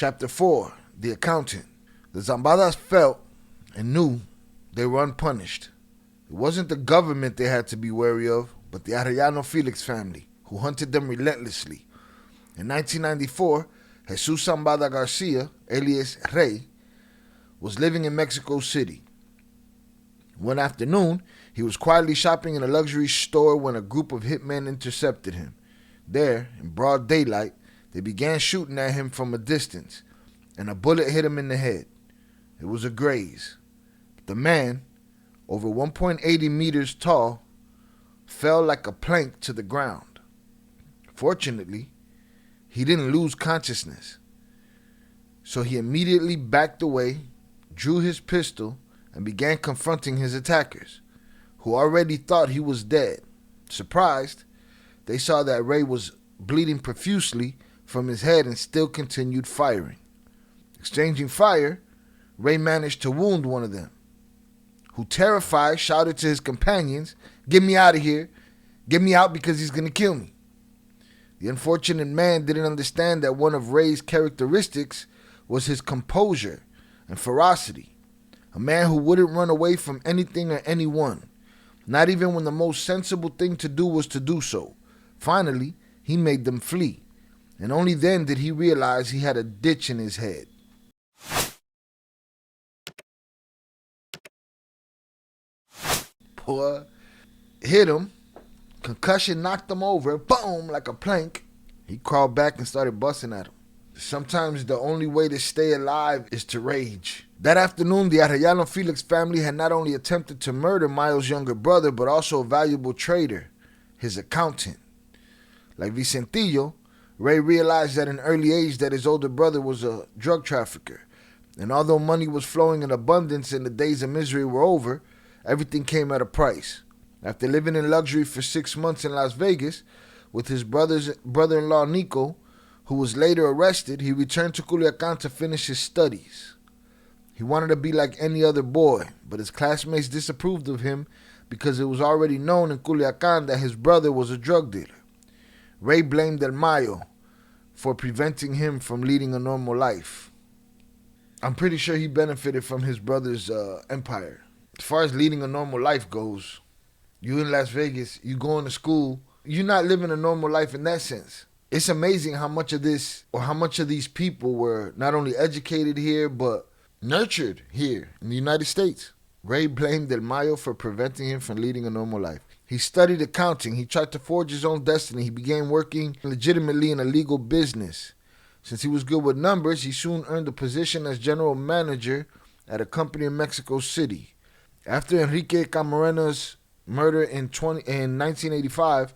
Chapter 4, The Accountant. The Zambadas felt and knew they were unpunished. It wasn't the government they had to be wary of, but the Arellano Felix family, who hunted them relentlessly. In 1994, Jesus Zambada Garcia, alias Rey, was living in Mexico City. One afternoon, he was quietly shopping in a luxury store when a group of hitmen intercepted him. There, in broad daylight, they began shooting at him from a distance, and a bullet hit him in the head. It was a graze. The man, over 1.80 meters tall, fell like a plank to the ground. Fortunately, he didn't lose consciousness, so he immediately backed away, drew his pistol, and began confronting his attackers, who already thought he was dead. Surprised, they saw that Rey was bleeding profusely from his head and still continued firing. Exchanging fire, Rey managed to wound one of them, who, terrified, shouted to his companions, "Get me out of here. Get me out because he's going to kill me." The unfortunate man didn't understand that one of Rey's characteristics was his composure and ferocity. A man who wouldn't run away from anything or anyone, not even when the most sensible thing to do was to do so. Finally, he made them flee, and only then did he realize he had a ditch in his head. Boy, hit him. Concussion knocked him over. Boom, like a plank. He crawled back and started busting at him. Sometimes the only way to stay alive is to rage. That afternoon, the Arellano Felix family had not only attempted to murder Mayo's younger brother, but also a valuable trader, his accountant. Like Vicentillo, Rey realized at an early age that his older brother was a drug trafficker. And although money was flowing in abundance and the days of misery were over, everything came at a price. After living in luxury for 6 months in Las Vegas with his brother-in-law Nico, who was later arrested, he returned to Culiacan to finish his studies. He wanted to be like any other boy, but his classmates disapproved of him because it was already known in Culiacan that his brother was a drug dealer. Rey blamed El Mayo for preventing him from leading a normal life. I'm pretty sure he benefited from his brother's empire. As far as leading a normal life goes, you in Las Vegas, you going to school, you're not living a normal life in that sense. It's amazing how much of this, or how much of these people were not only educated here, but nurtured here in the United States. Rey blamed El Mayo for preventing him from leading a normal life. He studied accounting. He tried to forge his own destiny. He began working legitimately in a legal business. Since he was good with numbers, he soon earned a position as general manager at a company in Mexico City. After Enrique Camarena's murder in 1985,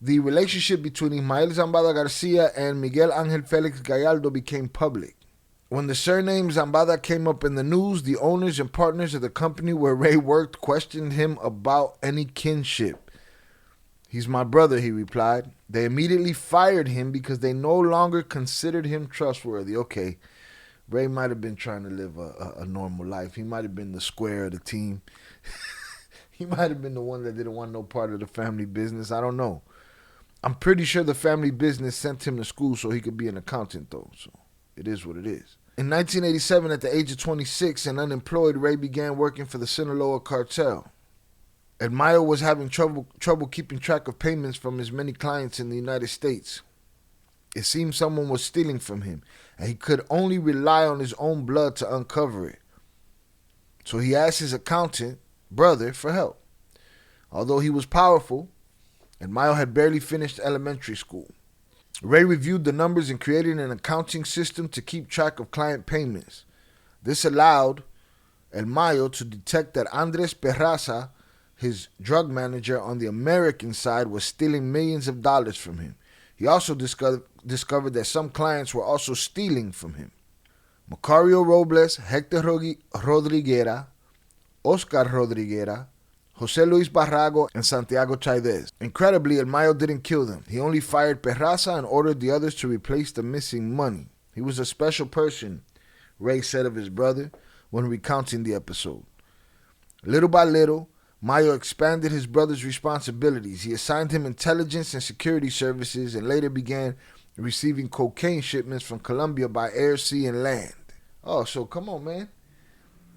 the relationship between Ismael Zambada Garcia and Miguel Ángel Félix Gallardo became public. When the surname Zambada came up in the news, the owners and partners of the company where Rey worked questioned him about any kinship. "He's my brother," he replied. They immediately fired him because they no longer considered him trustworthy. Okay, Rey might have been trying to live a normal life. He might have been the square of the team. He might have been the one that didn't want no part of the family business. I don't know. I'm pretty sure the family business sent him to school so he could be an accountant, though. So it is what it is. In 1987, at the age of 26 and unemployed, Rey began working for the Sinaloa cartel. And Mayo was having trouble keeping track of payments from his many clients in the United States. It seemed someone was stealing from him, and he could only rely on his own blood to uncover it. So he asked his accountant brother for help. Although he was powerful, and Mayo had barely finished elementary school, Rey reviewed the numbers and created an accounting system to keep track of client payments. This allowed El Mayo to detect that Andres Perraza, his drug manager on the American side, was stealing millions of dollars from him. He also discovered that some clients were also stealing from him. Macario Robles, Hector Rodriguera, Oscar Rodriguera, Jose Luis Barrago, and Santiago Chaidez. Incredibly, El Mayo didn't kill them. He only fired Perraza and ordered the others to replace the missing money. He was a special person, Rey said of his brother when recounting the episode. Little by little, Mayo expanded his brother's responsibilities. He assigned him intelligence and security services and later began receiving cocaine shipments from Colombia by air, sea, and land. Oh, so come on, man.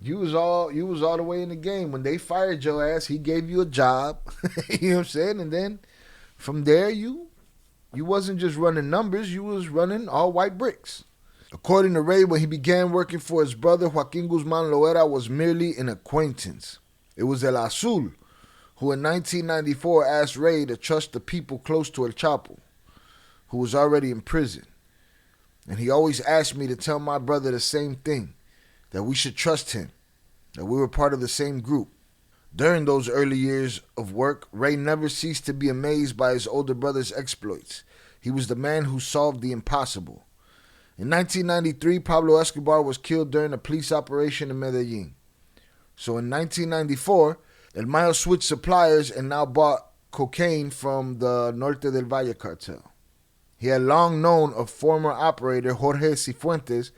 You was all the way in the game. When they fired your ass, he gave you a job. You know what I'm saying? And then from there, you wasn't just running numbers, you was running all white bricks. According to Ray, when he began working for his brother, Joaquin Guzman Loera was merely an acquaintance. It was El Azul who in 1994 asked Ray to trust the people close to El Chapo, who was already in prison. And he always asked me to tell my brother the same thing, that we should trust him, that we were part of the same group. During those early years of work, Ray never ceased to be amazed by his older brother's exploits. He was the man who solved the impossible. In 1993, Pablo Escobar was killed during a police operation in Medellin. So in 1994, El Mayo switched suppliers and now bought cocaine from the Norte del Valle cartel. He had long known a former operator, Jorge Cifuentes,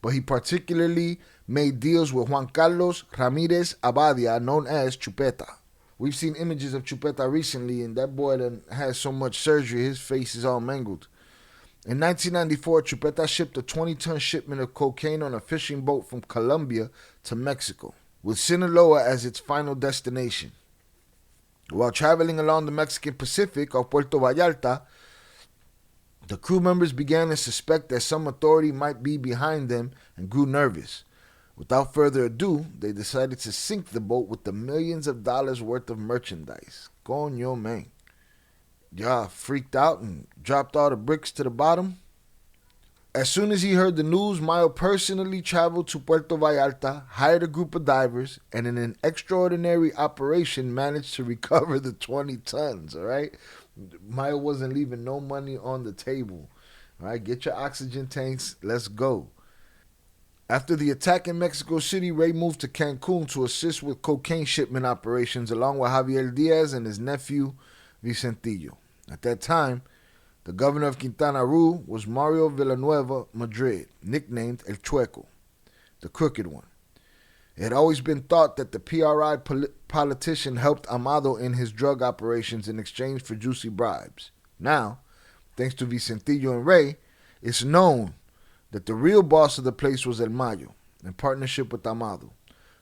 but he particularly made deals with Juan Carlos Ramirez Abadia, known as Chupeta. We've seen images of Chupeta recently, and that boy done has so much surgery, his face is all mangled. In 1994, Chupeta shipped a 20-ton shipment of cocaine on a fishing boat from Colombia to Mexico, with Sinaloa as its final destination. While traveling along the Mexican Pacific off Puerto Vallarta, the crew members began to suspect that some authority might be behind them and grew nervous. Without further ado, they decided to sink the boat with the millions of dollars worth of merchandise. Coño, man. Y'all freaked out and dropped all the bricks to the bottom. As soon as he heard the news, Mayo personally traveled to Puerto Vallarta, hired a group of divers, and in an extraordinary operation managed to recover the 20 tons, all right? Mayo wasn't leaving no money on the table. All right, get your oxygen tanks. Let's go. After the attack in Mexico City, Ray moved to Cancun to assist with cocaine shipment operations along with Javier Diaz and his nephew, Vicentillo. At that time, the governor of Quintana Roo was Mario Villanueva Madrid, nicknamed El Chueco, the crooked one. It had always been thought that the PRI politician helped Amado in his drug operations in exchange for juicy bribes. Now, thanks to Vicentillo and Ray, it's known that the real boss of the place was El Mayo, in partnership with Amado.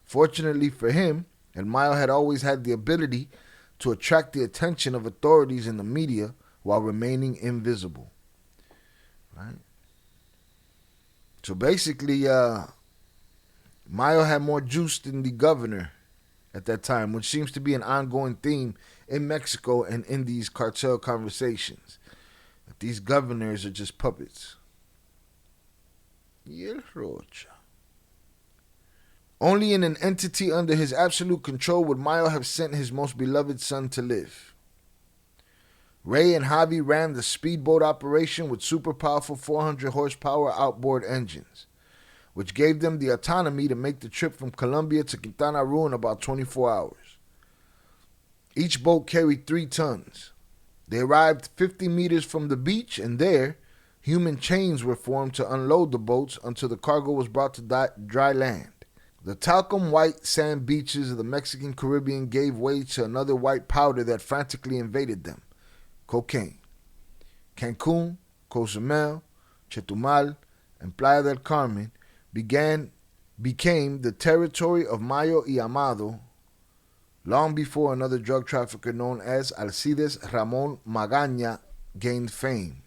Fortunately for him, El Mayo had always had the ability to attract the attention of authorities in the media while remaining invisible. Right? So basically, Mayo had more juice than the governor at that time, which seems to be an ongoing theme in Mexico and in these cartel conversations. That these governors are just puppets. Y el Rocha. Only in an entity under his absolute control would Mayo have sent his most beloved son to live. Ray and Javi ran the speedboat operation with super powerful 400 horsepower outboard engines, which gave them the autonomy to make the trip from Colombia to Quintana Roo in about 24 hours. Each boat carried 3 tons. They arrived 50 meters from the beach, and there, human chains were formed to unload the boats until the cargo was brought to dry land. The talcum white sand beaches of the Mexican Caribbean gave way to another white powder that frantically invaded them: cocaine. Cancun, Cozumel, Chetumal, and Playa del Carmen became the territory of Mayo y Amado long before another drug trafficker known as Alcides Ramon Magaña gained fame.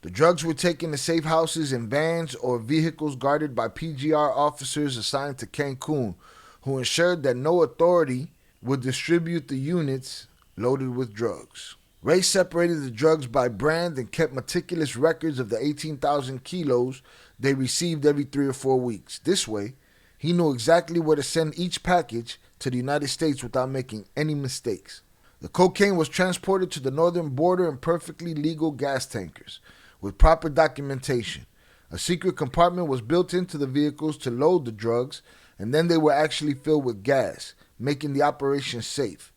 The drugs were taken to safe houses in vans or vehicles guarded by PGR officers assigned to Cancun, who ensured that no authority would distribute the units loaded with drugs. Ray separated the drugs by brand and kept meticulous records of the 18,000 kilos they received every 3 or 4 weeks. This way, he knew exactly where to send each package to the United States without making any mistakes. The cocaine was transported to the northern border in perfectly legal gas tankers with proper documentation. A secret compartment was built into the vehicles to load the drugs, and then they were actually filled with gas, making the operation safe.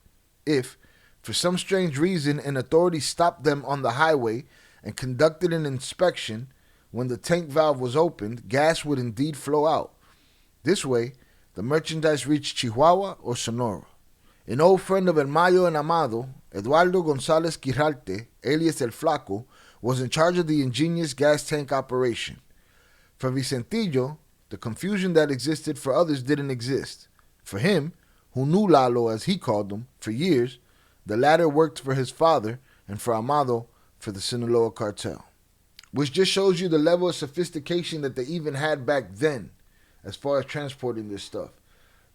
If, for some strange reason, an authority stopped them on the highway and conducted an inspection, when the tank valve was opened, gas would indeed flow out. This way, the merchandise reached Chihuahua or Sonora. An old friend of El Mayo and Amado, Eduardo González Quirarte, alias El Flaco, was in charge of the ingenious gas tank operation. For Vicentillo, the confusion that existed for others didn't exist. For him, who knew Lalo as he called him, for years, the latter worked for his father and for Amado for the Sinaloa cartel. Which just shows you the level of sophistication that they even had back then as far as transporting this stuff.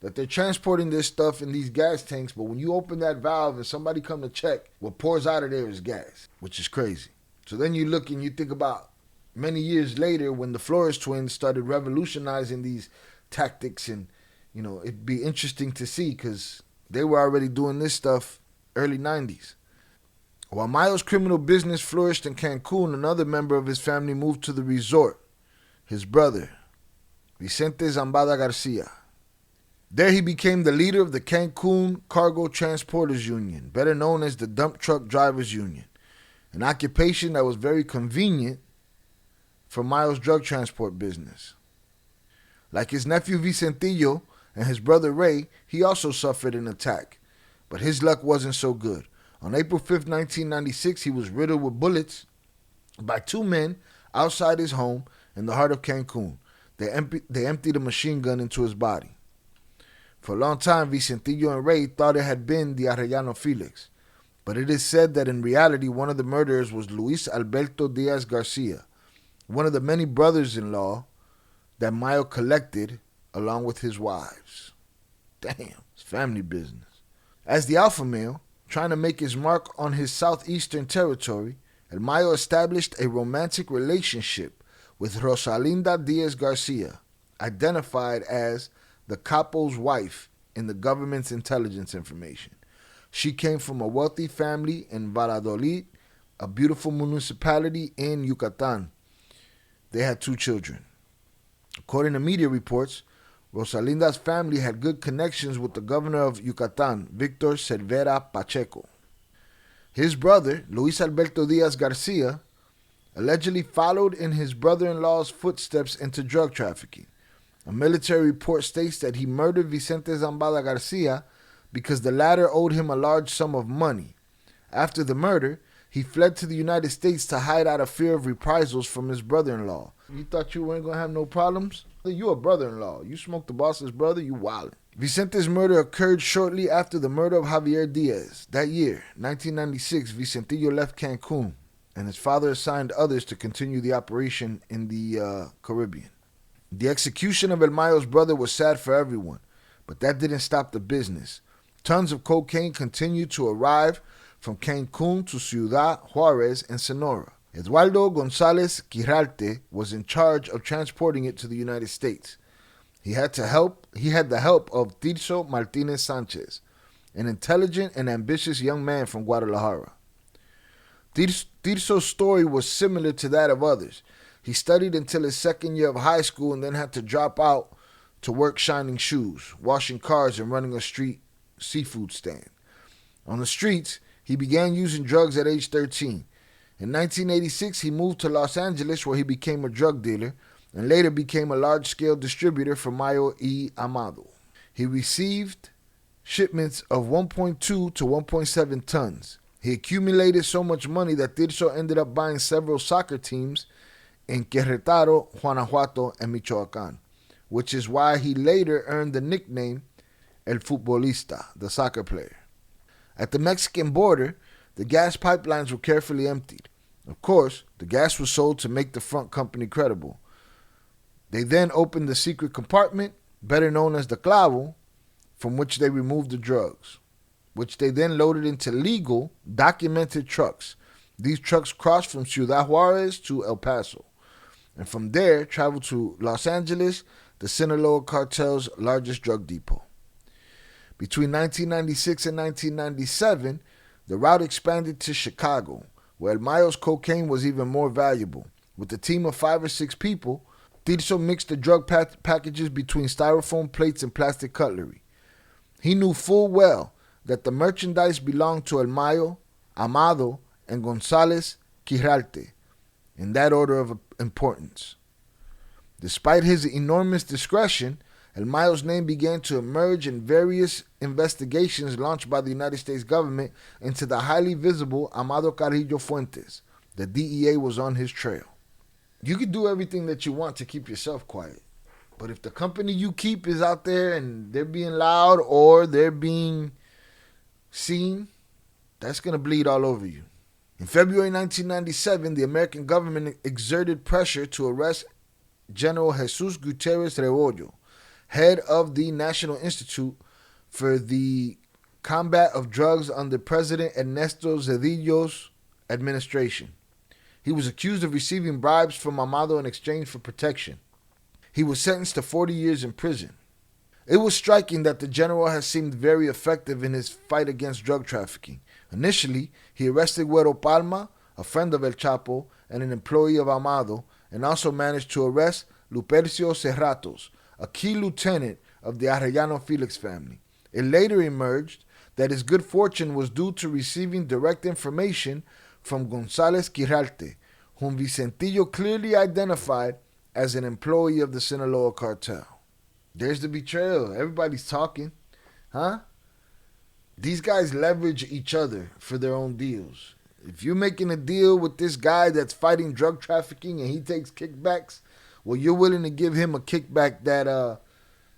That they're transporting this stuff in these gas tanks, but when you open that valve and somebody come to check, what pours out of there is gas, which is crazy. So then you look and you think about many years later when the Flores twins started revolutionizing these tactics, and it'd be interesting to see because they were already doing this stuff early 90s. While Mayo's criminal business flourished in Cancun, another member of his family moved to the resort, his brother, Vicente Zambada Garcia. There he became the leader of the Cancun Cargo Transporters Union, better known as the Dump Truck Drivers Union, an occupation that was very convenient for Mayo's drug transport business. Like his nephew Vicentillo and his brother Ray, he also suffered an attack, but his luck wasn't so good. On April 5th, 1996, he was riddled with bullets by two men outside his home in the heart of Cancun. They emptied a machine gun into his body. For a long time, Vicentillo and Ray thought it had been the Arellano Felix, but it is said that in reality, one of the murderers was Luis Alberto Diaz Garcia, one of the many brothers-in-law that Mayo collected along with his wives. Damn, it's family business. As the alpha male, trying to make his mark on his southeastern territory, El Mayo established a romantic relationship with Rosalinda Diaz Garcia, identified as the capo's wife in the government's intelligence information. She came from a wealthy family in Valladolid, a beautiful municipality in Yucatan. They had 2 children. According to media reports, Rosalinda's family had good connections with the governor of Yucatan, Victor Cervera Pacheco. His brother, Luis Alberto Diaz Garcia, allegedly followed in his brother-in-law's footsteps into drug trafficking. A military report states that he murdered Vicente Zambada Garcia because the latter owed him a large sum of money. After the murder, he fled to the United States to hide out of fear of reprisals from his brother-in-law. You thought you weren't going to have no problems? You a brother-in-law. You smoked the boss's brother, you wildin'. Vicente's murder occurred shortly after the murder of Javier Diaz. That year, 1996, Vicentillo left Cancun, and his father assigned others to continue the operation in the Caribbean. The execution of El Mayo's brother was sad for everyone, but that didn't stop the business. Tons of cocaine continued to arrive from Cancun to Ciudad Juarez and Sonora. Eduardo González Quirarte was in charge of transporting it to the United States. He had the help of Tirso Martinez Sanchez, an intelligent and ambitious young man from Guadalajara. Tirso's story was similar to that of others. He studied until his second year of high school and then had to drop out to work shining shoes, washing cars, and running a street seafood stand. On the streets, he began using drugs at age 13. In 1986, he moved to Los Angeles, where he became a drug dealer and later became a large-scale distributor for Mayo y Amado. He received shipments of 1.2 to 1.7 tons. He accumulated so much money that Tirso ended up buying several soccer teams in Querétaro, Guanajuato, and Michoacán, which is why he later earned the nickname El Futbolista, the soccer player. At the Mexican border, the gas pipelines were carefully emptied. Of course, the gas was sold to make the front company credible. They then opened the secret compartment, better known as the clavo, from which they removed the drugs, which they then loaded into legal, documented trucks. These trucks crossed from Ciudad Juarez to El Paso, and from there traveled to Los Angeles, the Sinaloa cartel's largest drug depot. Between 1996 and 1997, the route expanded to Chicago, where El Mayo's cocaine was even more valuable. With a team of 5 or 6 people, Tirso mixed the drug packages between styrofoam plates and plastic cutlery. He knew full well that the merchandise belonged to El Mayo, Amado, and González Quirarte, in that order of importance. Despite his enormous discretion, El Mayo's name began to emerge in various investigations launched by the United States government into the highly visible Amado Carrillo Fuentes, The DEA was on his trail. You can do everything that you want to keep yourself quiet. But if the company you keep is out there and they're being loud or they're being seen, that's going to bleed all over you. In February 1997, the American government exerted pressure to arrest General Jesus Gutierrez Rebollo, head of the National Institute for the Combat of Drugs under President Ernesto Zedillo's administration. He was accused of receiving bribes from Amado in exchange for protection. He was sentenced to 40 years in prison. It was striking that the general has seemed very effective in his fight against drug trafficking. Initially, he arrested Güero Palma, a friend of El Chapo and an employee of Amado, and also managed to arrest Lupercio Serratos, a key lieutenant of the Arellano Felix family. It later emerged that his good fortune was due to receiving direct information from González Quirarte, whom Vicentillo clearly identified as an employee of the Sinaloa cartel. There's the betrayal. Everybody's talking. Huh? These guys leverage each other for their own deals. If you're making a deal with this guy that's fighting drug trafficking and he takes kickbacks, well, you're willing to give him a kickback that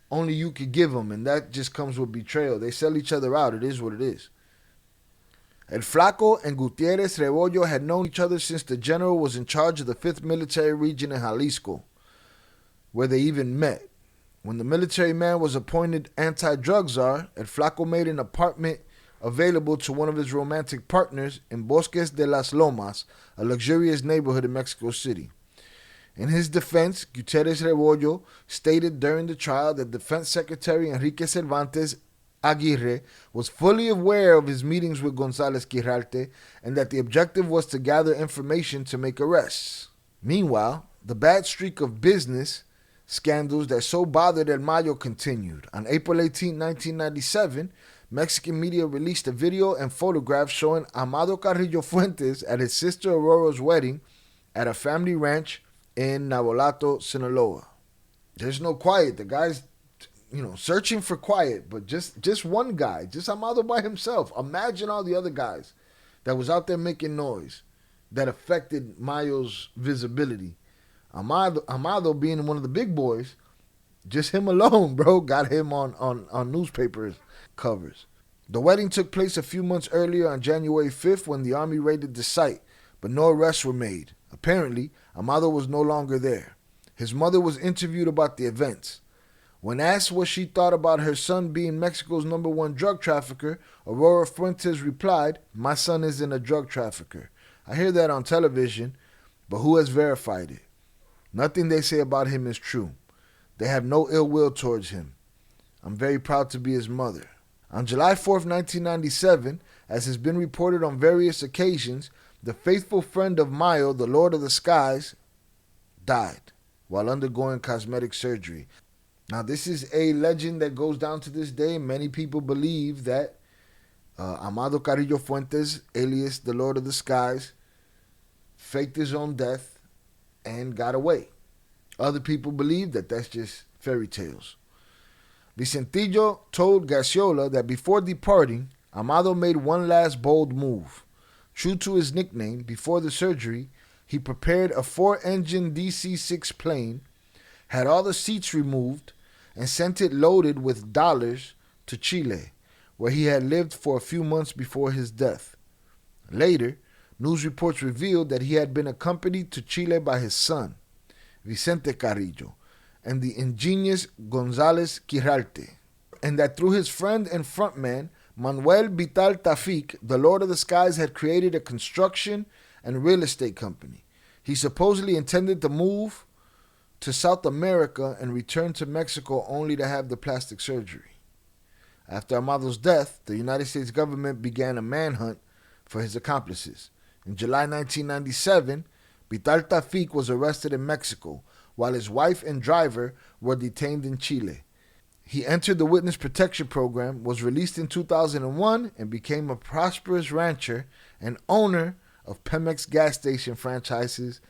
only you could give him, and that just comes with betrayal. They sell each other out. It is what it is. El Flaco and Gutierrez Rebollo had known each other since the general was in charge of the 5th Military Region in Jalisco, where they even met. When the military man was appointed anti-drug czar, El Flaco made an apartment available to one of his romantic partners in Bosques de las Lomas, a luxurious neighborhood in Mexico City. In his defense, Gutierrez Rebollo stated during the trial that Defense Secretary Enrique Cervantes Aguirre was fully aware of his meetings with González Quirarte and that the objective was to gather information to make arrests. Meanwhile, the bad streak of business scandals that so bothered El Mayo continued. On April 18, 1997, Mexican media released a video and photographs showing Amado Carrillo Fuentes at his sister Aurora's wedding at a family ranch in Navolato, Sinaloa. There's no quiet. The guy's, searching for quiet, but just one guy, just Amado by himself. Imagine all the other guys that was out there making noise that affected Mayo's visibility. Amado being one of the big boys, just him alone, bro, got him on newspapers covers. The wedding took place a few months earlier on January 5th when the army raided the site, but no arrests were made. Apparently, Amado was no longer there. His mother was interviewed about the events. When asked what she thought about her son being Mexico's #1 drug trafficker, Aurora Fuentes replied, "My son isn't a drug trafficker. I hear that on television, but who has verified it? Nothing they say about him is true. They have no ill will towards him. I'm very proud to be his mother." On July 4th, 1997, as has been reported on various occasions, the faithful friend of Mayo, the Lord of the Skies, died while undergoing cosmetic surgery. Now, this is a legend that goes down to this day. Many people believe that Amado Carrillo Fuentes, alias the Lord of the Skies, faked his own death and got away. Other people believe that that's just fairy tales. Vicentillo told Garciola that before departing, Amado made one last bold move. True to his nickname, before the surgery, he prepared a 4-engine DC-6 plane, had all the seats removed, and sent it loaded with dollars to Chile, where he had lived for a few months before his death. Later, news reports revealed that he had been accompanied to Chile by his son, Vicente Carrillo, and the ingenious González Quirarte, and that through his friend and frontman, Manuel Vital Tafik, the Lord of the Skies had created a construction and real estate company. He supposedly intended to move to South America and return to Mexico only to have the plastic surgery. After Amado's death, the United States government began a manhunt for his accomplices. In July 1997, Vital Tafik was arrested in Mexico, while his wife and driver were detained in Chile. He entered the Witness Protection Program, was released in 2001, and became a prosperous rancher and owner of Pemex gas station franchises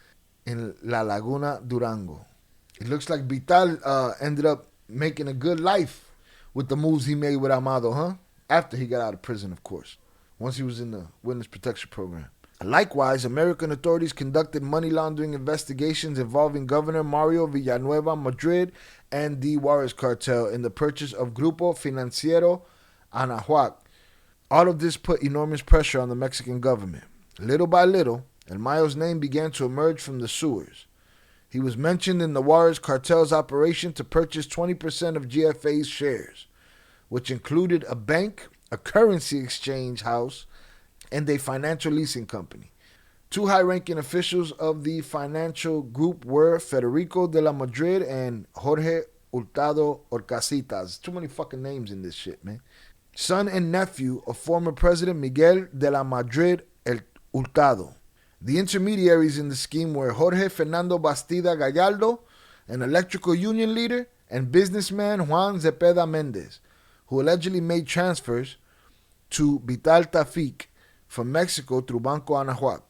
in La Laguna, Durango. It looks like Vital ended up making a good life with the moves he made with Amado, huh? After he got out of prison, of course. Once he was in the Witness Protection Program. Likewise, American authorities conducted money laundering investigations involving Governor Mario Villanueva Madrid and the Juarez cartel in the purchase of Grupo Financiero Anahuac. All of this put enormous pressure on the Mexican government. Little by little, El Mayo's name began to emerge from the sewers. He was mentioned in the Juarez cartel's operation to purchase 20% of GFA's shares, which included a bank, a currency exchange house, and a financial leasing company. Two high-ranking officials of the financial group were Federico de la Madrid and Jorge Hurtado Orcasitas. Too many fucking names in this shit, man. Son and nephew of former President Miguel de la Madrid Hurtado. The intermediaries in the scheme were Jorge Fernando Bastida Gallardo, an electrical union leader, and businessman Juan Zepeda Mendez, who allegedly made transfers to Vital Tafik from Mexico through Banco Anahuac.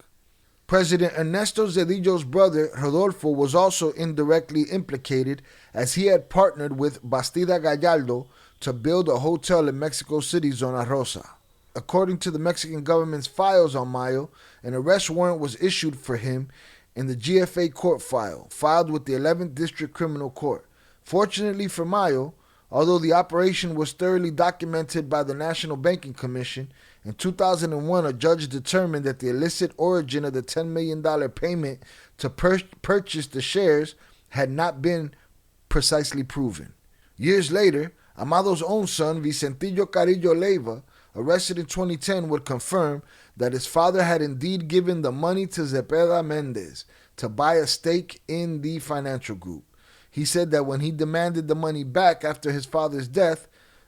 President Ernesto Zedillo's brother, Rodolfo, was also indirectly implicated as he had partnered with Bastida Gallardo to build a hotel in Mexico City, Zona Rosa. According to the Mexican government's files on Mayo, an arrest warrant was issued for him in the GFA court file, filed with the 11th District Criminal Court. Fortunately for Mayo, although the operation was thoroughly documented by the National Banking Commission, in 2001 a judge determined that the illicit origin of the $10 million payment to purchase the shares had not been precisely proven. Years later, Amado's own son, Vicentillo Carrillo Leiva, arrested in 2010, would confirm that his father had indeed given the money to Zepeda Mendez to buy a stake in the financial group. He said that when he demanded the money back after his father's death,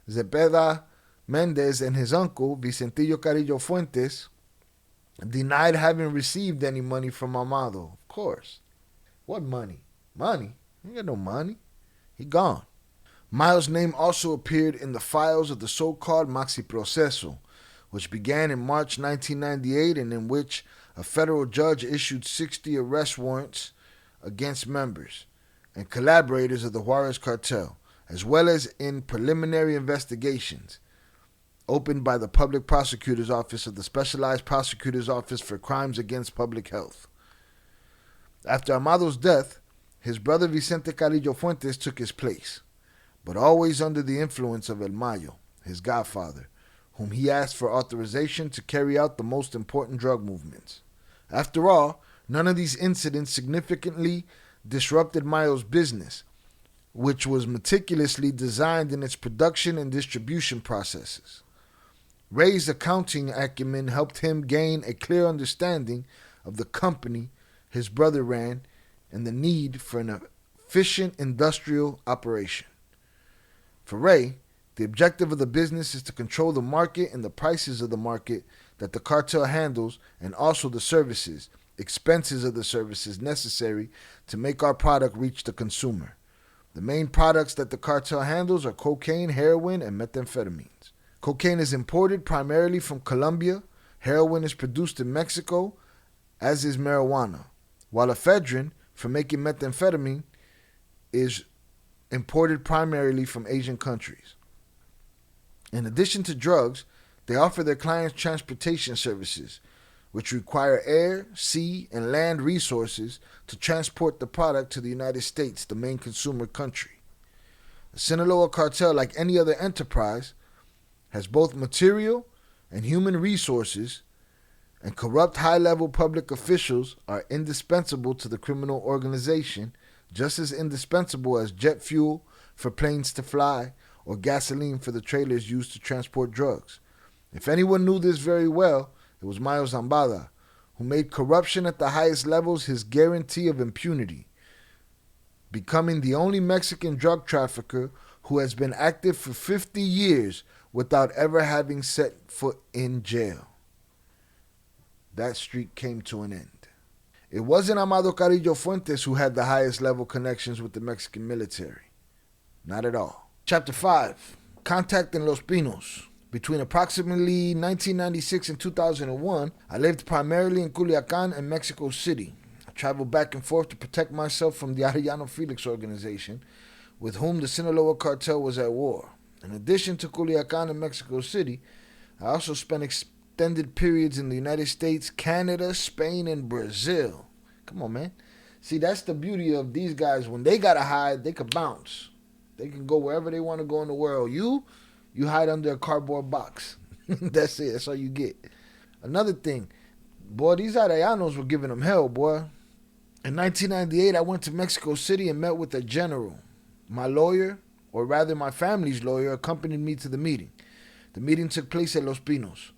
Zepeda Mendez and his uncle, Vicentillo Carrillo Fuentes, denied having received any money from Amado. Of course. What money? Money? He got no money. He gone. Mayo's name also appeared in the files of the so-called Maxi Proceso, which began in March 1998 and in which a federal judge issued 60 arrest warrants against members and collaborators of the Juarez cartel, as well as in preliminary investigations opened by the Public Prosecutor's Office of the Specialized Prosecutor's Office for Crimes Against Public Health. After Amado's death, his brother Vicente Carrillo Fuentes took his place, but always under the influence of El Mayo, his godfather, whom he asked for authorization to carry out the most important drug movements. After all, none of these incidents significantly disrupted Mayo's business, which was meticulously designed in its production and distribution processes. Ray's accounting acumen helped him gain a clear understanding of the company his brother ran and the need for an efficient industrial operation. For Ray, the objective of the business is to control the market and the prices of the market that the cartel handles, and also the services, expenses of the services necessary to make our product reach the consumer. The main products that the cartel handles are cocaine, heroin, and methamphetamines. Cocaine is imported primarily from Colombia, heroin is produced in Mexico, as is marijuana, while ephedrine, for making methamphetamine, is imported primarily from Asian countries. In addition to drugs, they offer their clients transportation services, which require air, sea, and land resources to transport the product to the United States, the main consumer country. The Sinaloa cartel, like any other enterprise, has both material and human resources, and corrupt high-level public officials are indispensable to the criminal organization, just as indispensable as jet fuel for planes to fly or gasoline for the trailers used to transport drugs. If anyone knew this very well, it was Mayo Zambada, who made corruption at the highest levels his guarantee of impunity, becoming the only Mexican drug trafficker who has been active for 50 years without ever having set foot in jail. That streak came to an end. It wasn't Amado Carrillo Fuentes who had the highest level connections with the Mexican military. Not at all. Chapter 5. Contact in Los Pinos. Between approximately 1996 and 2001, I lived primarily in Culiacan and Mexico City. I traveled back and forth to protect myself from the Arellano Felix organization, with whom the Sinaloa cartel was at war. In addition to Culiacan and Mexico City, I also spent extended periods in the United States, Canada, Spain, and Brazil. Come on, man. See, that's the beauty of these guys. When they gotta hide, they can bounce. They can go wherever they want to go in the world. You hide under a cardboard box. That's it. That's all you get. Another thing, boy, these Arellanos were giving them hell, boy. In 1998, I went to Mexico City and met with a general. My lawyer, or rather my family's lawyer, accompanied me to the meeting. The meeting took place at Los Pinos.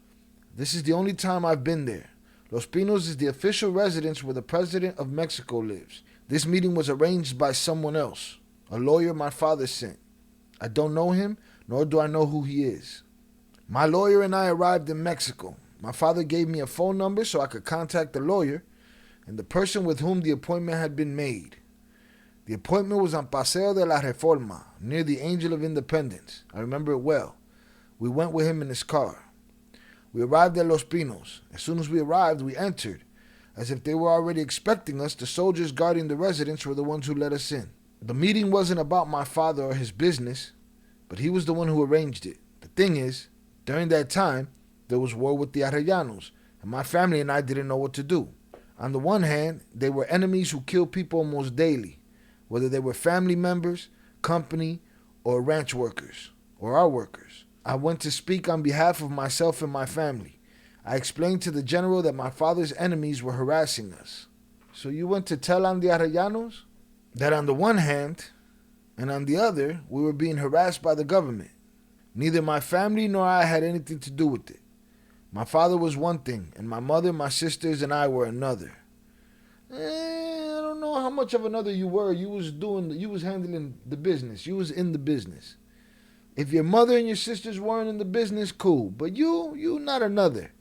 This is the only time I've been there. Los Pinos is the official residence where the president of Mexico lives. This meeting was arranged by someone else, a lawyer my father sent. I don't know him, nor do I know who he is. My lawyer and I arrived in Mexico. My father gave me a phone number so I could contact the lawyer and the person with whom the appointment had been made. The appointment was on Paseo de la Reforma, near the Angel of Independence. I remember it well. We went with him in his car. We arrived at Los Pinos. As soon as we arrived, we entered. As if they were already expecting us, the soldiers guarding the residence were the ones who let us in. The meeting wasn't about my father or his business, but he was the one who arranged it. The thing is, during that time, there was war with the Arellanos, and my family and I didn't know what to do. On the one hand, they were enemies who killed people almost daily, whether they were family members, company, or ranch workers, or our workers. I went to speak on behalf of myself and my family. I explained to the general that my father's enemies were harassing us. So you went to tell on the Arellanos that on the one hand, and on the other, we were being harassed by the government. Neither my family nor I had anything to do with it. My father was one thing, and my mother, my sisters, and I were another. I don't know how much of another you were. You was handling the business. You was in the business. If your mother and your sisters weren't in the business, cool. But you not another.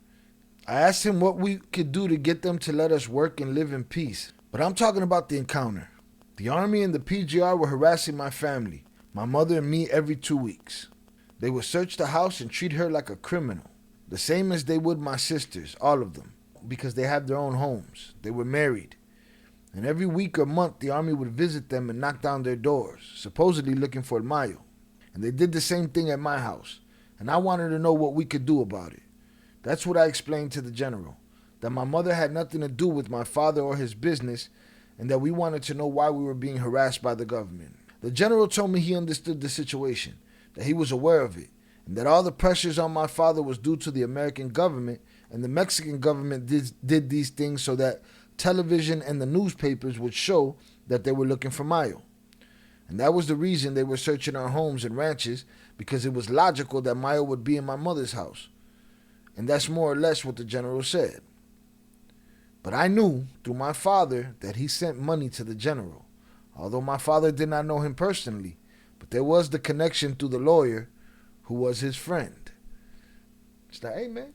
I asked him what we could do to get them to let us work and live in peace. But I'm talking about the encounter. The army and the PGR were harassing my family, my mother and me, every 2 weeks. They would search the house and treat her like a criminal. The same as they would my sisters, all of them, because they have their own homes. They were married. And every week or month, the army would visit them and knock down their doors, supposedly looking for Mayo. And they did the same thing at my house. And I wanted to know what we could do about it. That's what I explained to the general, that my mother had nothing to do with my father or his business, and that we wanted to know why we were being harassed by the government. The general told me he understood the situation, that he was aware of it, and that all the pressures on my father was due to the American government, and the Mexican government did these things so that television and the newspapers would show that they were looking for Mayo. And that was the reason they were searching our homes and ranches, because it was logical that Mayo would be in my mother's house. And that's more or less what the general said. But I knew through my father that he sent money to the general, although my father did not know him personally, but there was the connection through the lawyer who was his friend. It's like, hey man,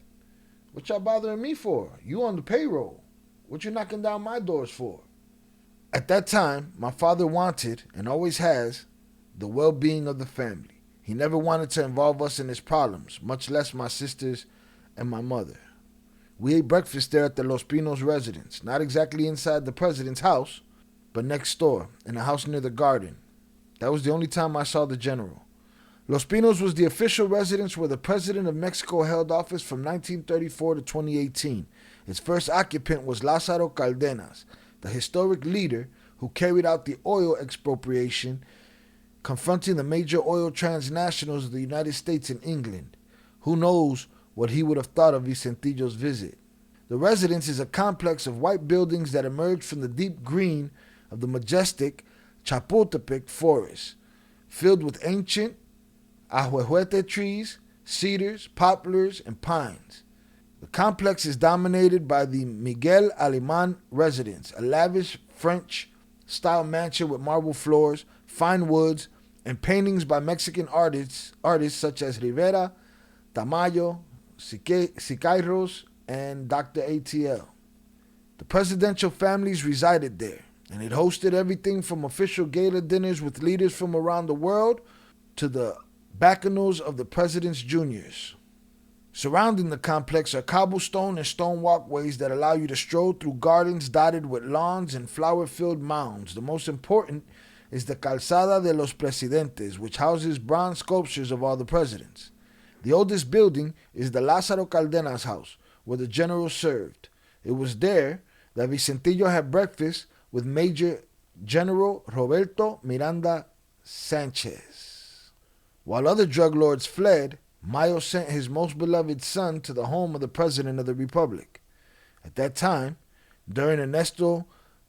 what y'all bothering me for? You on the payroll. What you knocking down my doors for? At that time, my father wanted, and always has, the well-being of the family. He never wanted to involve us in his problems, much less my sisters and my mother. We ate breakfast there at the Los Pinos residence, not exactly inside the president's house, but next door, in a house near the garden. That was the only time I saw the general. Los Pinos was the official residence where the president of Mexico held office from 1934 to 2018. Its first occupant was Lázaro Cárdenas, the historic leader who carried out the oil expropriation, confronting the major oil transnationals of the United States and England. Who knows what he would have thought of Vicentillo's visit. The residence is a complex of white buildings that emerged from the deep green of the majestic Chapultepec forest, filled with ancient ahuehuete trees, cedars, poplars, and pines. The complex is dominated by the Miguel Alemán residence, a lavish French-style mansion with marble floors, fine woods, and paintings by Mexican artists such as Rivera, Tamayo, Siqueiros, and Dr. ATL. The presidential families resided there, and it hosted everything from official gala dinners with leaders from around the world to the bacchanals of the president's juniors. Surrounding the complex are cobblestone and stone walkways that allow you to stroll through gardens dotted with lawns and flower-filled mounds. The most important is the Calzada de los Presidentes, which houses bronze sculptures of all the presidents. The oldest building is the Lázaro Cárdenas house, where the general served. It was there that Vicentillo had breakfast with Major General Roberto Miranda Sanchez. While other drug lords fled, Mayo sent his most beloved son to the home of the President of the Republic. At that time, during Ernesto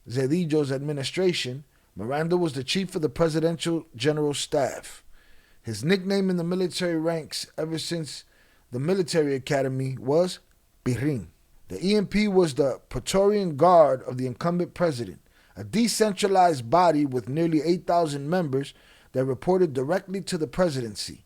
Zedillo's administration, Miranda was the chief of the Presidential General Staff. His nickname in the military ranks ever since the military academy was Pirrin. The EMP was the Praetorian Guard of the incumbent president, a decentralized body with nearly 8,000 members that reported directly to the presidency.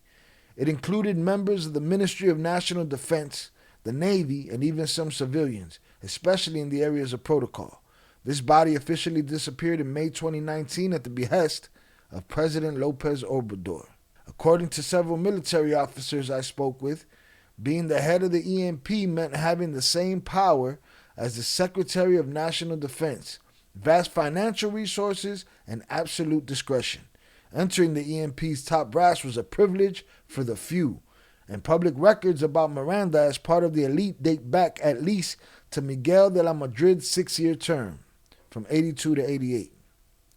It included members of the Ministry of National Defense, the Navy, and even some civilians, especially in the areas of protocol. This body officially disappeared in May 2019 at the behest of President López Obrador. According to several military officers I spoke with, being the head of the EMP meant having the same power as the Secretary of National Defense, vast financial resources, and absolute discretion. Entering the EMP's top brass was a privilege for the few, and public records about Miranda as part of the elite date back at least to Miguel de la Madrid's 6-year term, from 82 to 88.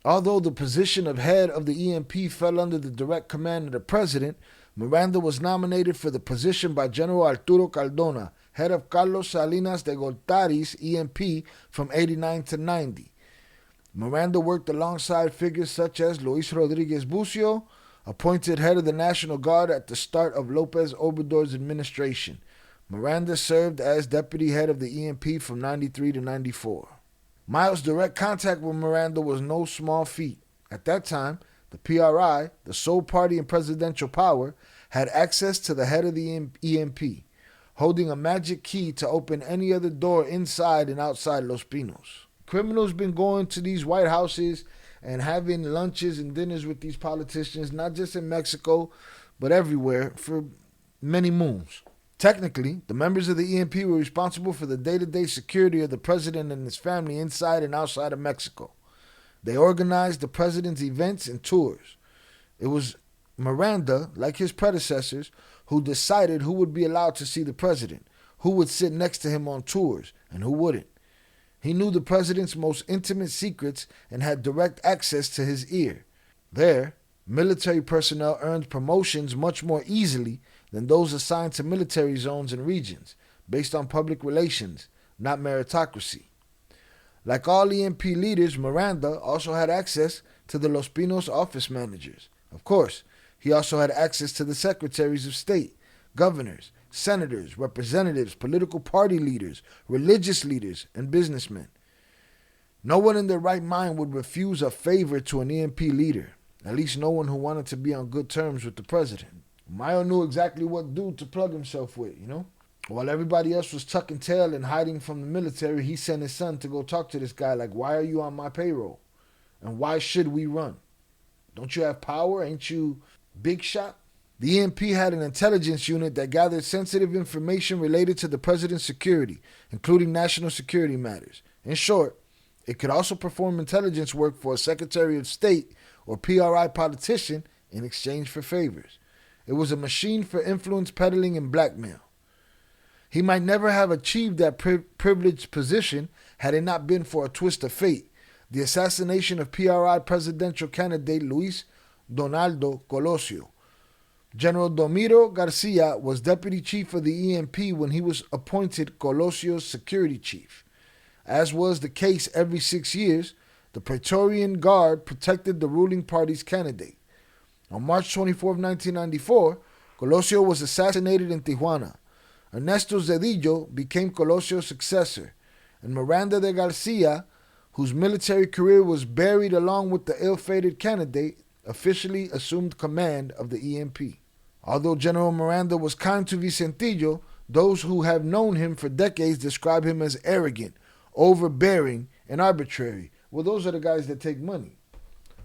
Although the position of head of the EMP fell under the direct command of the president, Miranda was nominated for the position by General Arturo Cardona, head of Carlos Salinas de Gortari's EMP from 89 to 90. Miranda worked alongside figures such as Luis Rodriguez Bucio, appointed head of the National Guard at the start of López Obrador's administration. Miranda served as deputy head of the EMP from 93 to 94. Mayo's direct contact with Miranda was no small feat. At that time, the PRI, the sole party in presidential power, had access to the head of the EMP, holding a magic key to open any other door inside and outside Los Pinos. Criminals been going to these White Houses and having lunches and dinners with these politicians, not just in Mexico, but everywhere, for many moons. Technically, the members of the EMP were responsible for the day-to-day security of the president and his family inside and outside of Mexico. They organized the president's events and tours. It was Miranda, like his predecessors, who decided who would be allowed to see the president, who would sit next to him on tours, and who wouldn't. He knew the president's most intimate secrets and had direct access to his ear. There, military personnel earned promotions much more easily than those assigned to military zones and regions, based on public relations, not meritocracy. Like all EMP leaders, Miranda also had access to the Los Pinos office managers. Of course, he also had access to the secretaries of state, governors, senators, representatives, political party leaders, religious leaders, and businessmen. No one in their right mind would refuse a favor to an EMP leader, at least no one who wanted to be on good terms with the president. Mayo knew exactly what dude to plug himself with, While everybody else was tucking tail and hiding from the military, he sent his son to go talk to this guy like, why are you on my payroll? And why should we run? Don't you have power? Ain't you big shot? The EMP had an intelligence unit that gathered sensitive information related to the president's security, including national security matters. In short, it could also perform intelligence work for a Secretary of State or PRI politician in exchange for favors. It was a machine for influence peddling and blackmail. He might never have achieved that privileged position had it not been for a twist of fate, the assassination of PRI presidential candidate Luis Donaldo Colosio. General Domiro Garcia was deputy chief of the EMP when he was appointed Colosio's security chief. As was the case every 6 years, the Praetorian Guard protected the ruling party's candidate. On March 24, 1994, Colosio was assassinated in Tijuana. Ernesto Zedillo became Colosio's successor, and Miranda de Garcia, whose military career was buried along with the ill-fated candidate, officially assumed command of the EMP. Although General Miranda was kind to Vicentillo, those who have known him for decades describe him as arrogant, overbearing, and arbitrary. Well, those are the guys that take money.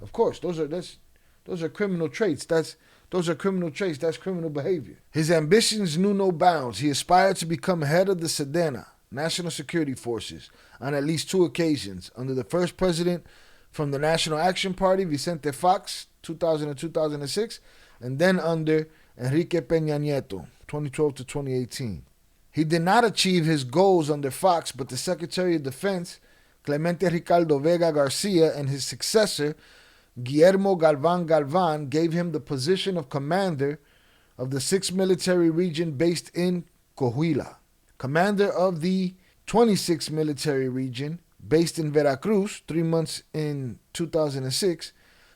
Of course, those are criminal traits. That's criminal behavior. His ambitions knew no bounds. He aspired to become head of the SEDENA, National Security Forces, on at least 2 occasions, under the first president from the National Action Party, Vicente Fox, 2000 and 2006, and then under Enrique Peña Nieto, 2012 to 2018. He did not achieve his goals under Fox, but the Secretary of Defense, Clemente Ricardo Vega Garcia, and his successor, Guillermo Galvan, gave him the position of commander of the 6th Military Region based in Coahuila, commander of the 26th Military Region based in Veracruz 3 months in 2006,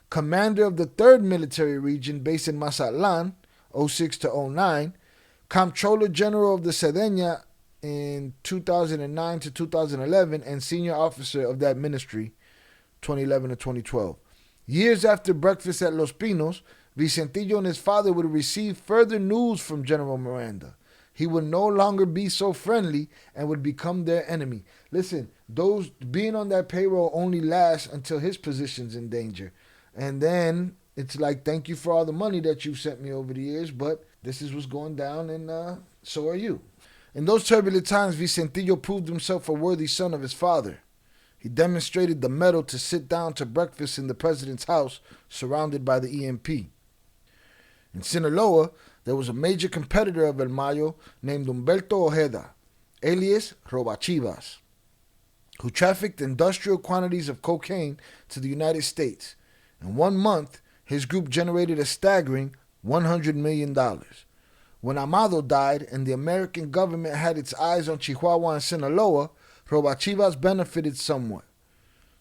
commander of the 3rd Military Region based in Mazatlan 06 to 09, Comptroller General of the Sedena in 2009 to 2011, and senior officer of that ministry 2011 to 2012. Years after breakfast at Los Pinos, Vicentillo and his father would receive further news from General Miranda. He would no longer be so friendly and would become their enemy. Listen, those being on that payroll only lasts until his position's in danger. And then it's like, thank you for all the money that you've sent me over the years, but this is what's going down, and so are you. In those turbulent times, Vicentillo proved himself a worthy son of his father. He demonstrated the mettle to sit down to breakfast in the president's house, surrounded by the EMP. In Sinaloa, there was a major competitor of El Mayo named Humberto Ojeda, alias Robachivas, who trafficked industrial quantities of cocaine to the United States. In 1 month, his group generated a staggering $100 million. When Amado died and the American government had its eyes on Chihuahua and Sinaloa, Robachivas benefited somewhat.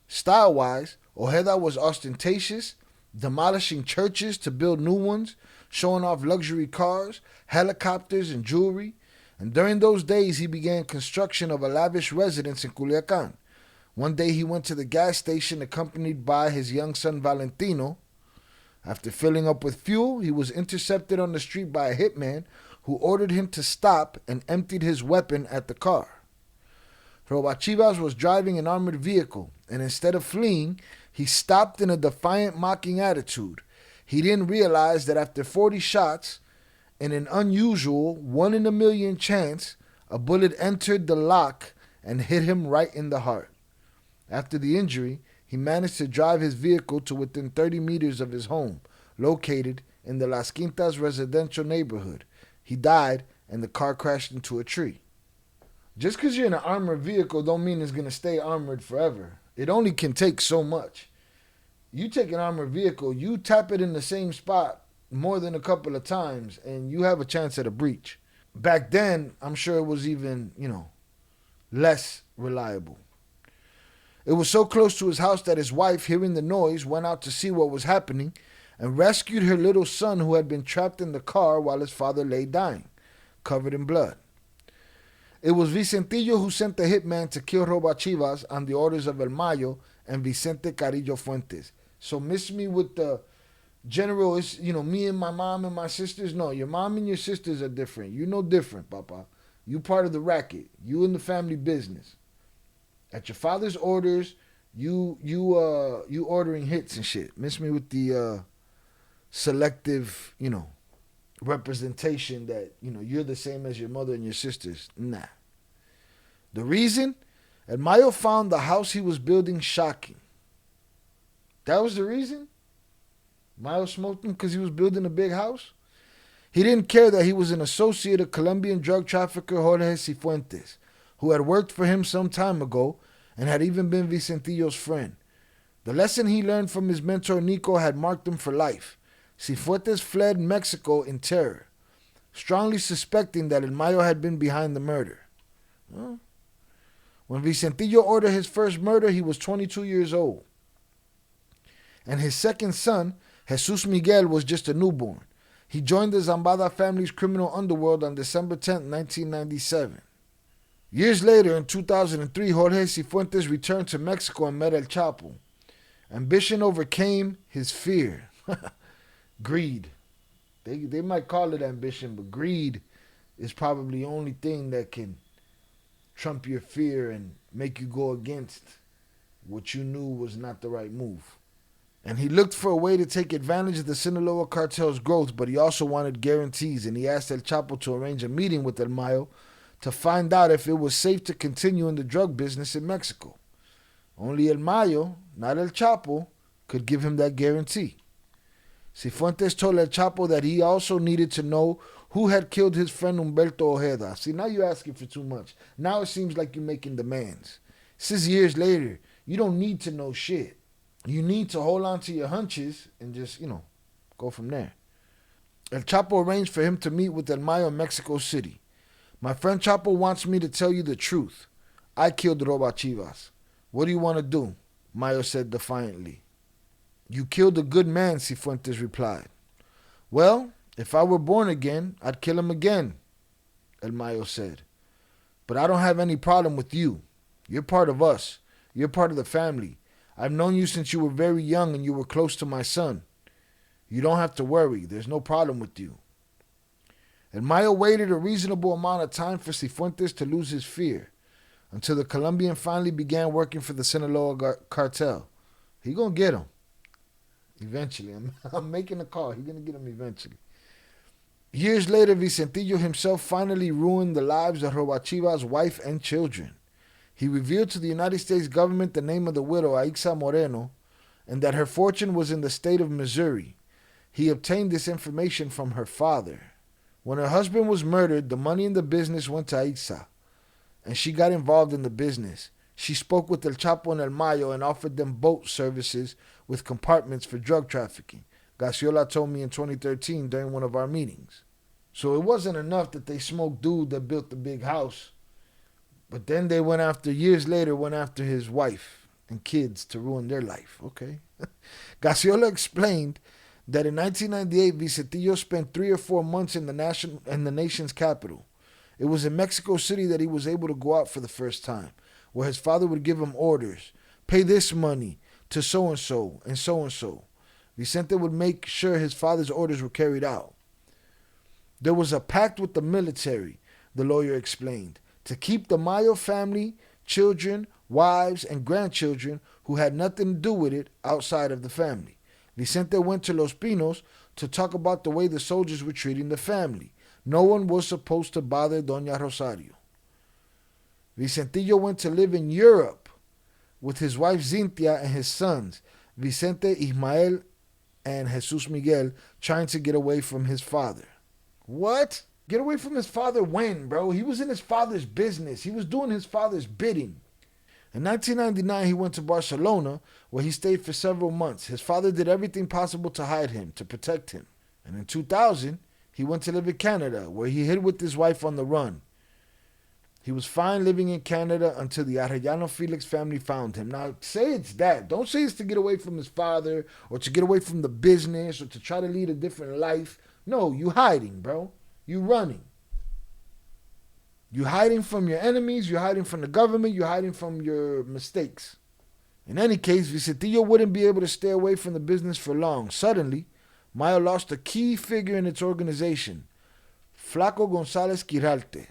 Style-wise, Ojeda was ostentatious, demolishing churches to build new ones, showing off luxury cars, helicopters, and jewelry. And during those days, he began construction of a lavish residence in Culiacan. One day, he went to the gas station accompanied by his young son Valentino. After filling up with fuel, he was intercepted on the street by a hitman who ordered him to stop and emptied his weapon at the car. Robachivas was driving an armored vehicle, and instead of fleeing, he stopped in a defiant, mocking attitude. He didn't realize that after 40 shots, in an unusual 1 in a million chance, a bullet entered the lock and hit him right in the heart. After the injury, he managed to drive his vehicle to within 30 meters of his home, located in the Las Quintas residential neighborhood. He died, and the car crashed into a tree. Just because you're in an armored vehicle don't mean it's going to stay armored forever. It only can take so much. You take an armored vehicle, you tap it in the same spot more than a couple of times, and you have a chance at a breach. Back then, I'm sure it was even, less reliable. It was so close to his house that his wife, hearing the noise, went out to see what was happening and rescued her little son who had been trapped in the car while his father lay dying, covered in blood. It was Vicentillo who sent the hitman to kill Robachivas on the orders of El Mayo and Vicente Carillo Fuentes. So miss me with the general, it's, me and my mom and my sisters. No, your mom and your sisters are different. You no different, Papa. You part of the racket. You in the family business. At your father's orders, you ordering hits and shit. Miss me with the selective, representation that, you're the same as your mother and your sisters. Nah. The reason? El Mayo found the house he was building shocking. That was the reason? Mayo smoked him because he was building a big house? He didn't care that he was an associate of Colombian drug trafficker Jorge Cifuentes, who had worked for him some time ago and had even been Vicentillo's friend. The lesson he learned from his mentor Nico had marked him for life. Cifuentes fled Mexico in terror, strongly suspecting that El Mayo had been behind the murder. When Vicentillo ordered his first murder, he was 22 years old. And his second son, Jesus Miguel, was just a newborn. He joined the Zambada family's criminal underworld on December 10, 1997. Years later, in 2003, Jorge Cifuentes returned to Mexico and met El Chapo. Ambition overcame his fear. Greed. They might call it ambition, but greed is probably the only thing that can trump your fear and make you go against what you knew was not the right move. And he looked for a way to take advantage of the Sinaloa cartel's growth, but he also wanted guarantees, and he asked El Chapo to arrange a meeting with El Mayo to find out if it was safe to continue in the drug business in Mexico. Only El Mayo, not El Chapo, could give him that guarantee. Cifuentes told El Chapo that he also needed to know who had killed his friend Humberto Ojeda. See, now you're asking for too much. Now it seems like you're making demands. This is years later. You don't need to know shit. You need to hold on to your hunches and just, go from there. El Chapo arranged for him to meet with El Mayo in Mexico City. My friend Chapo wants me to tell you the truth. I killed Roba Chivas. What do you want to do? Mayo said defiantly. You killed a good man, Cifuentes replied. Well, if I were born again, I'd kill him again, El Mayo said. But I don't have any problem with you. You're part of us. You're part of the family. I've known you since you were very young and you were close to my son. You don't have to worry. There's no problem with you. El Mayo waited a reasonable amount of time for Cifuentes to lose his fear until the Colombian finally began working for the Sinaloa cartel. He gonna get him. Eventually. I'm making a call. He's gonna get him eventually. Years later, Vicentillo himself finally ruined the lives of Robachivas' wife and children. He revealed to the United States government the name of the widow, Aixa Moreno, and that her fortune was in the state of Missouri. He obtained this information from her father. When her husband was murdered, the money in the business went to Aixa, and she got involved in the business. She spoke with El Chapo and El Mayo and offered them boat services with compartments for drug trafficking. Gasiola told me in 2013 during one of our meetings. So it wasn't enough that they smoked dude that built the big house, but then they years later went after his wife and kids to ruin their life. Okay. Gasiola explained that in 1998, Vicentillo spent 3 or 4 months in the nation's capital. It was in Mexico City that he was able to go out for the first time, where his father would give him orders. Pay this money to so-and-so and so-and-so. Vicente would make sure his father's orders were carried out. There was a pact with the military, the lawyer explained, to keep the Mayo family, children, wives, and grandchildren who had nothing to do with it outside of the family. Vicente went to Los Pinos to talk about the way the soldiers were treating the family. No one was supposed to bother Doña Rosario. Vicentillo went to live in Europe with his wife Zintia and his sons, Vicente, Ismael, and Jesus Miguel, trying to get away from his father. What? Get away from his father when, bro? He was in his father's business. He was doing his father's bidding. In 1999, he went to Barcelona, where he stayed for several months. His father did everything possible to hide him, to protect him. And in 2000, he went to live in Canada, where he hid with his wife on the run. He was fine living in Canada until the Arellano Felix family found him. Now, say it's that. Don't say it's to get away from his father or to get away from the business or to try to lead a different life. No, you hiding, bro. You running. You hiding from your enemies. You're hiding from the government. You're hiding from your mistakes. In any case, Vicentillo wouldn't be able to stay away from the business for long. Suddenly, Mayo lost a key figure in its organization, Flaco González Quiralte.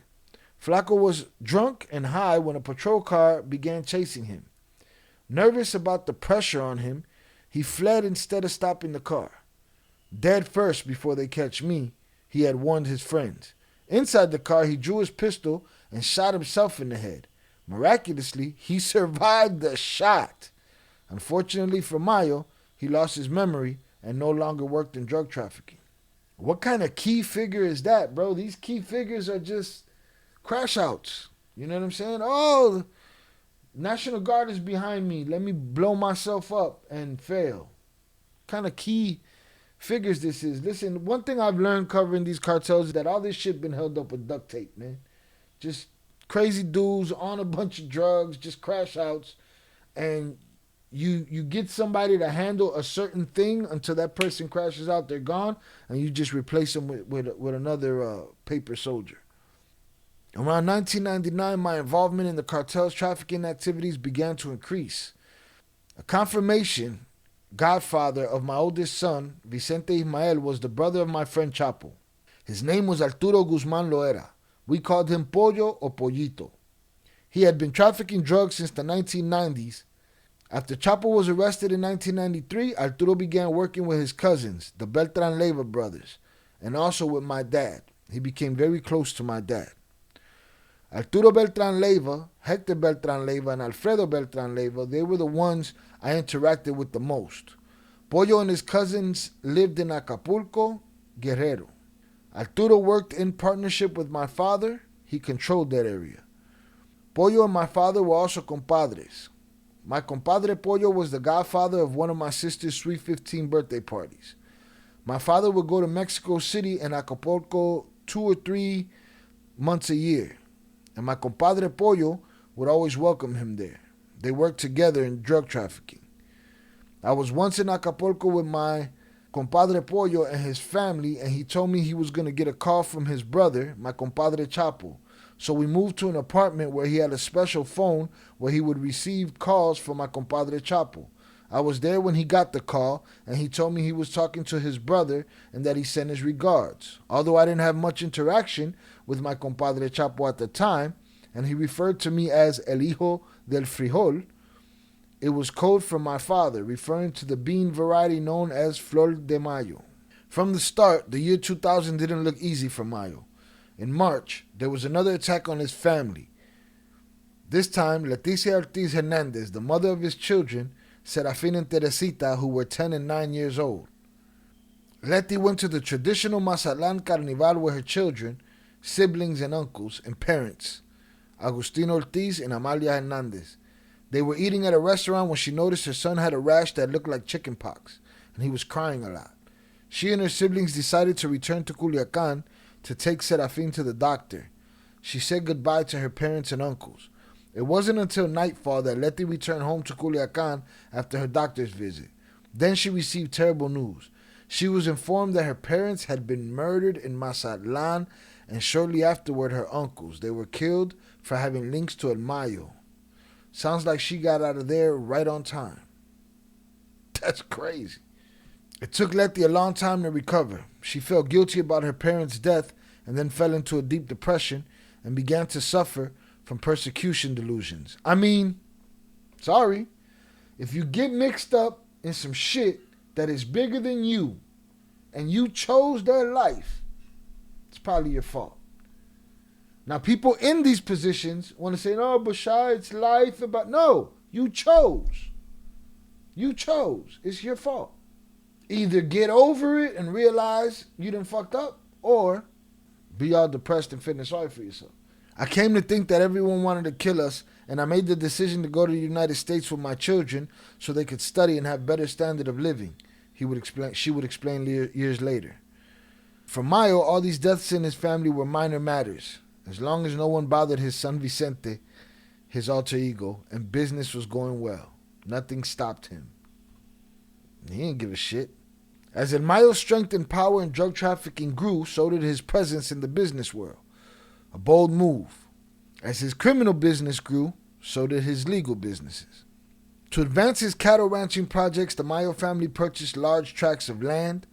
Flaco was drunk and high when a patrol car began chasing him. Nervous about the pressure on him, he fled instead of stopping the car. Dead first before they catch me, he had warned his friends. Inside the car, he drew his pistol and shot himself in the head. Miraculously, he survived the shot. Unfortunately for Mayo, he lost his memory and no longer worked in drug trafficking. What kind of key figure is that, bro? These key figures are just crash outs. You know what I'm saying? Oh, National Guard is behind me. Let me blow myself up and fail. What kind of key figures this is? Listen, one thing I've learned covering these cartels is that all this shit been held up with duct tape, man. Just crazy dudes on a bunch of drugs, just crash outs, and you get somebody to handle a certain thing until that person crashes out, they're gone, and you just replace them with another paper soldier. Around 1999, my involvement in the cartel's trafficking activities began to increase. A confirmation godfather of my oldest son, Vicente Ismael, was the brother of my friend Chapo. His name was Arturo Guzman Loera. We called him Pollo or Pollito. He had been trafficking drugs since the 1990s. After Chapo was arrested in 1993, Arturo began working with his cousins, the Beltran Leyva brothers, and also with my dad. He became very close to my dad. Arturo Beltran Leyva, Hector Beltran Leyva, and Alfredo Beltran Leyva, they were the ones I interacted with the most. Pollo and his cousins lived in Acapulco, Guerrero. Arturo worked in partnership with my father. He controlled that area. Pollo and my father were also compadres. My compadre Pollo was the godfather of one of my sister's sweet 15 birthday parties. My father would go to Mexico City and Acapulco 2 or 3 months a year, and my compadre Pollo would always welcome him there. They worked together in drug trafficking. I was once in Acapulco with my compadre Pollo and his family, and he told me he was going to get a call from his brother, my compadre Chapo. So we moved to an apartment where he had a special phone where he would receive calls from my compadre Chapo. I was there when he got the call, and he told me he was talking to his brother and that he sent his regards. Although I didn't have much interaction with my compadre Chapo at the time, and he referred to me as El Hijo del Frijol, it was code from my father, referring to the bean variety known as Flor de Mayo. From the start, the year 2000 didn't look easy for Mayo. In March, there was another attack on his family. This time, Leticia Ortiz Hernandez, the mother of his children, Serafín and Teresita, who were 10 and 9 years old. Leti went to the traditional Mazatlan Carnival with her children, siblings and uncles, and parents, Agustín Ortiz and Amalia Hernandez. They were eating at a restaurant when she noticed her son had a rash that looked like chicken pox, and he was crying a lot. She and her siblings decided to return to Culiacán to take Serafín to the doctor. She said goodbye to her parents and uncles. It wasn't until nightfall that Leti returned home to Culiacán after her doctor's visit. Then she received terrible news. She was informed that her parents had been murdered in Mazatlan, and shortly afterward her uncles. They were killed for having links to El Mayo. Sounds like she got out of there right on time. That's crazy. It took Leti a long time to recover. She felt guilty about her parents' death and then fell into a deep depression and began to suffer from persecution delusions. I mean, sorry, if you get mixed up in some shit that is bigger than you and you chose their life, it's probably your fault. Now, people in these positions want to say, no, Bashar, it's life about... No, you chose. You chose. It's your fault. Either get over it and realize you done fucked up, or be all depressed and feeling sorry for yourself. I came to think that everyone wanted to kill us, and I made the decision to go to the United States with my children so they could study and have better standard of living, she would explain years later. For Mayo, all these deaths in his family were minor matters. As long as no one bothered his son Vicente, his alter ego, and business was going well, nothing stopped him. He didn't give a shit. As El Mayo's strength and power in drug trafficking grew, so did his presence in the business world. A bold move. As his criminal business grew, so did his legal businesses. To advance his cattle ranching projects, the Mayo family purchased large tracts of land,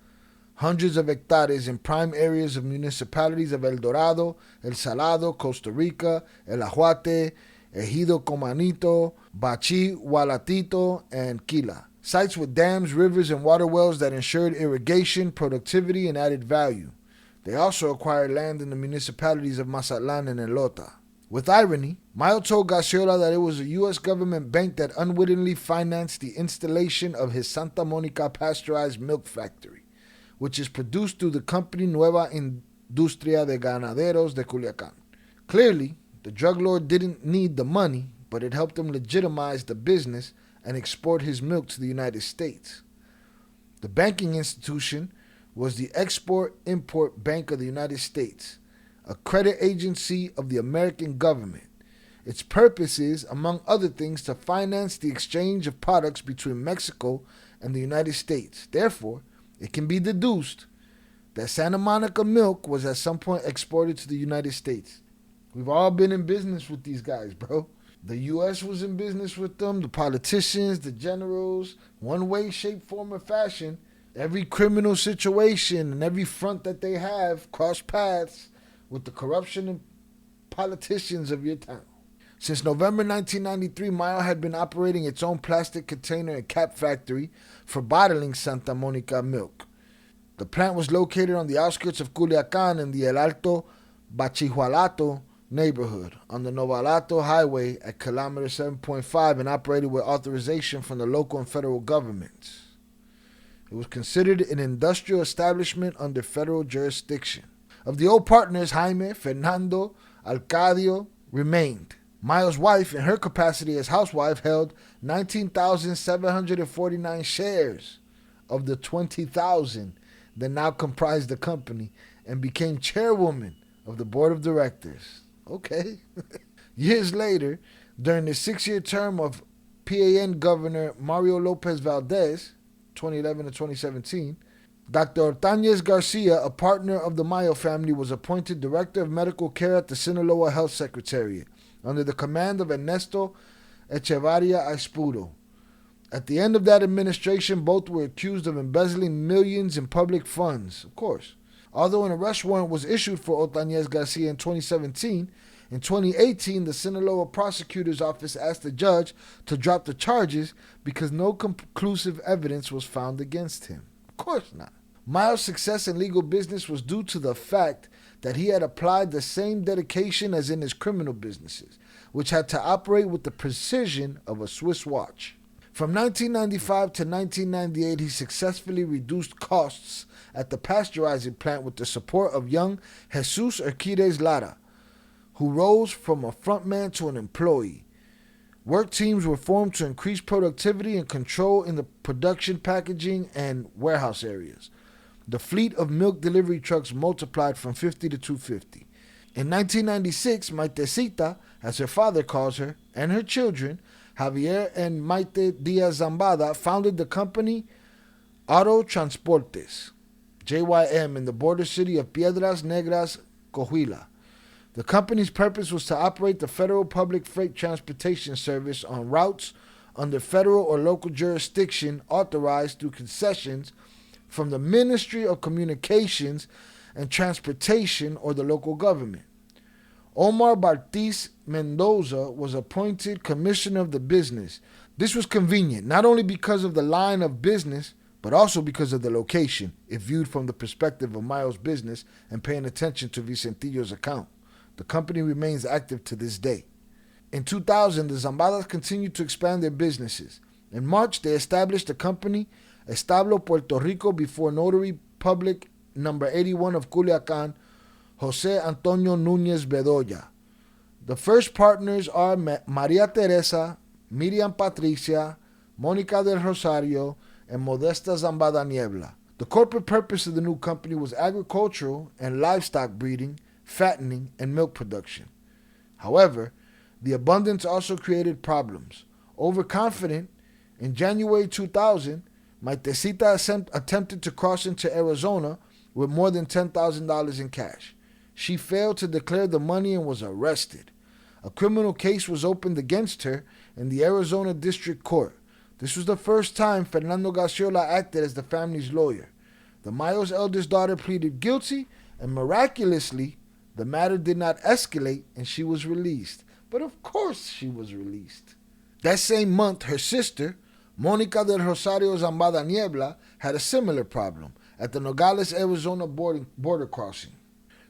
hundreds of hectares in prime areas of municipalities of El Dorado, El Salado, Costa Rica, El Ajuate, Ejido Comanito, Bachi, Hualatito, and Quila. Sites with dams, rivers, and water wells that ensured irrigation, productivity, and added value. They also acquired land in the municipalities of Mazatlan and Elota. With irony, Mayo told Garciola that it was a U.S. government bank that unwittingly financed the installation of his Santa Monica pasteurized milk factory, which is produced through the company Nueva Industria de Ganaderos de Culiacán. Clearly, the drug lord didn't need the money, but it helped him legitimize the business and export his milk to the United States. The banking institution was the Export-Import Bank of the United States, a credit agency of the American government. Its purpose is, among other things, to finance the exchange of products between Mexico and the United States. Therefore, it can be deduced that Santa Monica milk was at some point exported to the United States. We've all been in business with these guys, bro. The U.S. was in business with them, the politicians, the generals, one way, shape, form, or fashion. Every criminal situation and every front that they have cross paths with the corruption and politicians of your town. Since November 1993, Mayo had been operating its own plastic container and cap factory for bottling Santa Monica milk. The plant was located on the outskirts of Culiacán in the El Alto Bachihualato neighborhood on the Novalato Highway at kilometer 7.5 and operated with authorization from the local and federal governments. It was considered an industrial establishment under federal jurisdiction. Of the old partners, Jaime, Fernando, Alcadio remained. Mayo's wife, in her capacity as housewife, held 19,749 shares of the 20,000 that now comprised the company and became chairwoman of the board of directors. Okay. Years later, during the 6-year term of PAN Governor Mario Lopez Valdez, 2011 to 2017, Dr. Ortañez Garcia, a partner of the Mayo family, was appointed Director of Medical Care at the Sinaloa Health Secretariat, under the command of Ernesto Echevarria Aispuro. At the end of that administration, both were accused of embezzling millions in public funds, of course. Although an arrest warrant was issued for Ortañez Garcia in 2017, in 2018, the Sinaloa Prosecutor's Office asked the judge to drop the charges because no conclusive evidence was found against him. Of course not. Mayo's success in legal business was due to the fact that he had applied the same dedication as in his criminal businesses, which had to operate with the precision of a Swiss watch. From 1995 to 1998, he successfully reduced costs at the pasteurizing plant with the support of young Jesus Urquidez Lara, who rose from a frontman to an employee. Work teams were formed to increase productivity and control in the production, packaging, and warehouse areas. The fleet of milk delivery trucks multiplied from 50 to 250. In 1996, Maitecita, as her father calls her, and her children, Javier and Maite Diaz Zambada, founded the company Auto Transportes, JYM, in the border city of Piedras Negras, Coahuila. The company's purpose was to operate the federal public freight transportation service on routes under federal or local jurisdiction authorized through concessions from the Ministry of Communications and Transportation or the local government. Omar Bartiz Mendoza was appointed commissioner of the business. This was convenient, not only because of the line of business, but also because of the location, if viewed from the perspective of Mayo's business and paying attention to Vicentillo's account. The company remains active to this day. In 2000, the Zambadas continued to expand their businesses. In March, they established the company Establo Puerto Rico before Notary Public number 81 of Culiacán, Jose Antonio Núñez Bedoya. The first partners are Maria Teresa, Miriam Patricia, Mónica del Rosario, and Modesta Zambada Niebla. The corporate purpose of the new company was agricultural and livestock breeding, fattening, and milk production. However, the abundance also created problems. Overconfident, in January 2000, Maitecita attempted to cross into Arizona with more than $10,000 in cash. She failed to declare the money and was arrested. A criminal case was opened against her in the Arizona District Court. This was the first time Fernando Garciola acted as the family's lawyer. The Mayo's eldest daughter pleaded guilty, and miraculously, the matter did not escalate and she was released. But of course she was released. That same month, her sister, Mónica del Rosario Zambada Niebla, had a similar problem at the Nogales, Arizona border crossing.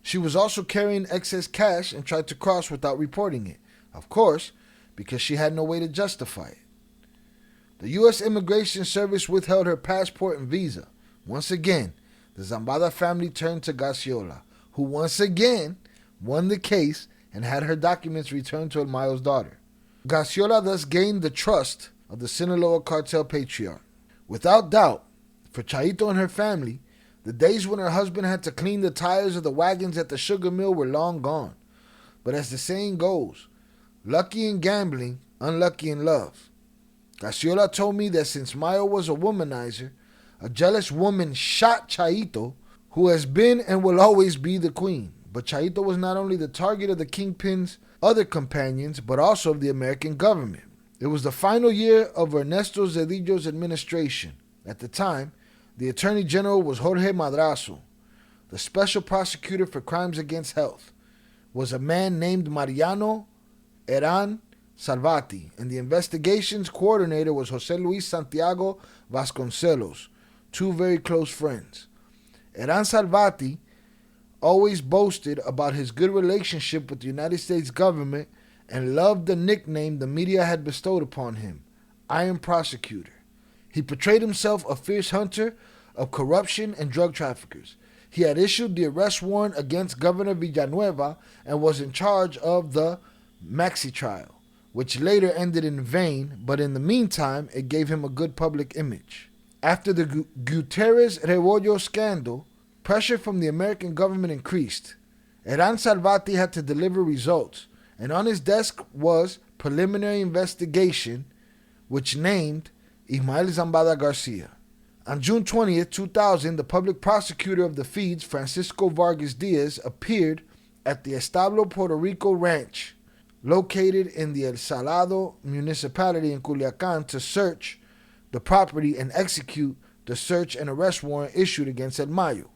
She was also carrying excess cash and tried to cross without reporting it. Of course, because she had no way to justify it. The U.S. Immigration Service withheld her passport and visa. Once again, the Zambada family turned to Garciola, who once again won the case and had her documents returned to Mayo's daughter. Garciola thus gained the trust of the Sinaloa cartel patriarch. Without doubt, for Chaito and her family, the days when her husband had to clean the tires of the wagons at the sugar mill were long gone. But as the saying goes, lucky in gambling, unlucky in love. Garciola told me that since Mayo was a womanizer, a jealous woman shot Chaito, who has been and will always be the queen. But Chaito was not only the target of the kingpin's other companions, but also of the American government. It was the final year of Ernesto Zedillo's administration. At the time, the Attorney General was Jorge Madrazo. The Special Prosecutor for Crimes Against Health was a man named Mariano Eran Salvati, and the investigations coordinator was Jose Luis Santiago Vasconcelos, two very close friends. Eran Salvati always boasted about his good relationship with the United States government and loved the nickname the media had bestowed upon him, Iron Prosecutor. He portrayed himself a fierce hunter of corruption and drug traffickers. He had issued the arrest warrant against Governor Villanueva and was in charge of the Maxi trial, which later ended in vain, but in the meantime, it gave him a good public image. After the Gutierrez Rebollo scandal, pressure from the American government increased. Hernan Salvati had to deliver results, and on his desk was preliminary investigation, which named Ismael Zambada Garcia. On June 20th, 2000, the public prosecutor of the Feeds, Francisco Vargas Diaz, appeared at the Establo Puerto Rico Ranch, located in the El Salado municipality in Culiacan, to search the property and execute the search and arrest warrant issued against El Mayo.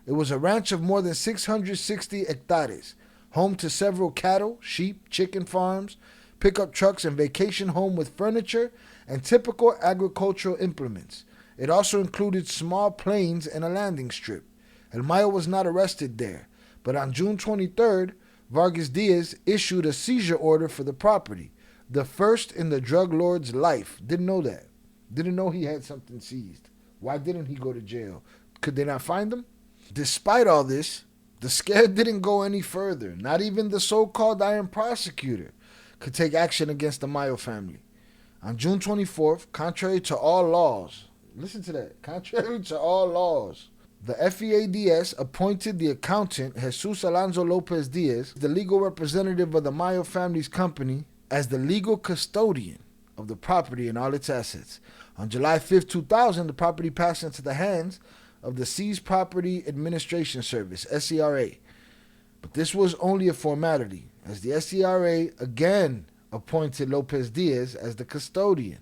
It was a ranch of more than 660 hectares, home to several cattle, sheep, chicken farms, pickup trucks, and vacation home with furniture and typical agricultural implements. It also included small planes and a landing strip. El Mayo was not arrested there, but on June 23rd, Vargas Diaz issued a seizure order for the property, the first in the drug lord's life. Didn't know that. Didn't know he had something seized. Why didn't he go to jail? Could they not find him? Despite all this, the scare didn't go any further. Not even the so-called Iron Prosecutor could take action against the Mayo family. On June 24th, contrary to all laws, listen to that, contrary to all laws, the FEADS appointed the accountant Jesus Alonso Lopez Diaz, the legal representative of the Mayo family's company, as the legal custodian of the property and all its assets. On July 5th, 2000, the property passed into the hands of the Seized Property Administration Service, SERA. But this was only a formality, as the SERA again appointed Lopez Diaz as the custodian.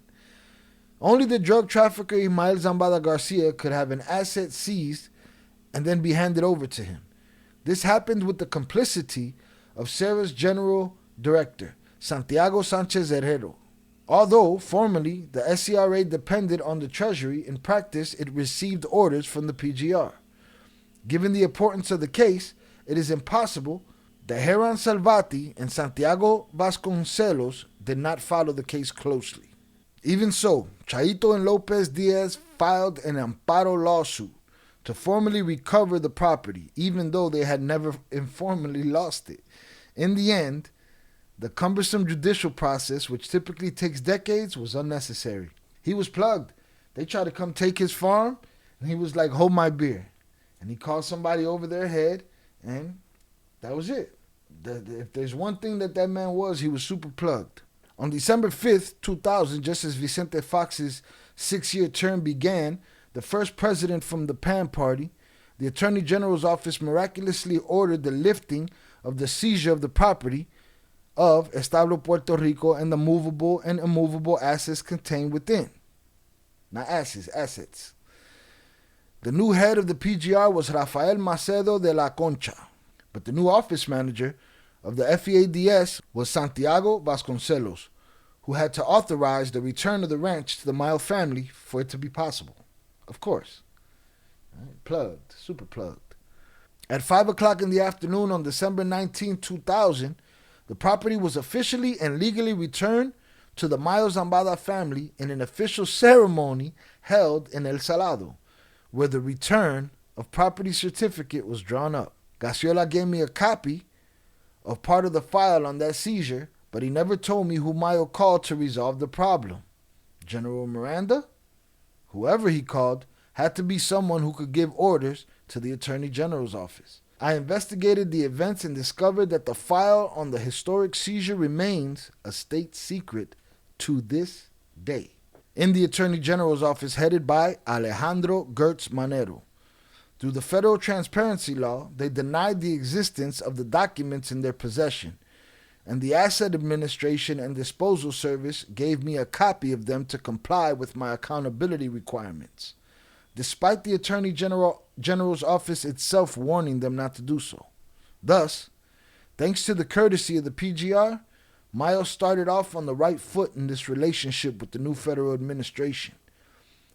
Only the drug trafficker Ismael Zambada Garcia could have an asset seized and then be handed over to him. This happened with the complicity of SERA's general director, Santiago Sanchez Herrero. Although, formally, the SERA depended on the Treasury, in practice, it received orders from the PGR. Given the importance of the case, it is impossible that Hernan Salvati and Santiago Vasconcelos did not follow the case closely. Even so, Chaito and Lopez Diaz filed an amparo lawsuit to formally recover the property, even though they had never informally lost it. In the end, the cumbersome judicial process, which typically takes decades, was unnecessary. He was plugged. They tried to come take his farm, and he was like, hold my beer. And he called somebody over their head, and that was it. If there's one thing that man was, he was super plugged. On December 5th, 2000, just as Vicente Fox's 6-year term began, the first president from the PAN party, the Attorney General's office miraculously ordered the lifting of the seizure of the property of Establo Puerto Rico and the movable and immovable assets contained within. Not assets. The new head of the PGR was Rafael Macedo de la Concha, but the new office manager of the FEADS was Santiago Vasconcelos, who had to authorize the return of the ranch to the Mayo family for it to be possible. Of course. Right? Plugged, super plugged. At 5 o'clock in the afternoon on December 19, 2000, the property was officially and legally returned to the Mayo Zambada family in an official ceremony held in El Salado, where the return of property certificate was drawn up. Gasiola gave me a copy of part of the file on that seizure, but he never told me who Mayo called to resolve the problem. General Miranda? Whoever he called had to be someone who could give orders to the Attorney General's office. I investigated the events and discovered that the file on the historic seizure remains a state secret to this day. In the Attorney General's office headed by Alejandro Gertz Manero. Through the federal transparency law, they denied the existence of the documents in their possession, and the Asset Administration and Disposal Service gave me a copy of them to comply with my accountability requirements, despite the Attorney General's office itself warning them not to do so. Thus, thanks to the courtesy of the PGR, Mayo started off on the right foot in this relationship with the new federal administration.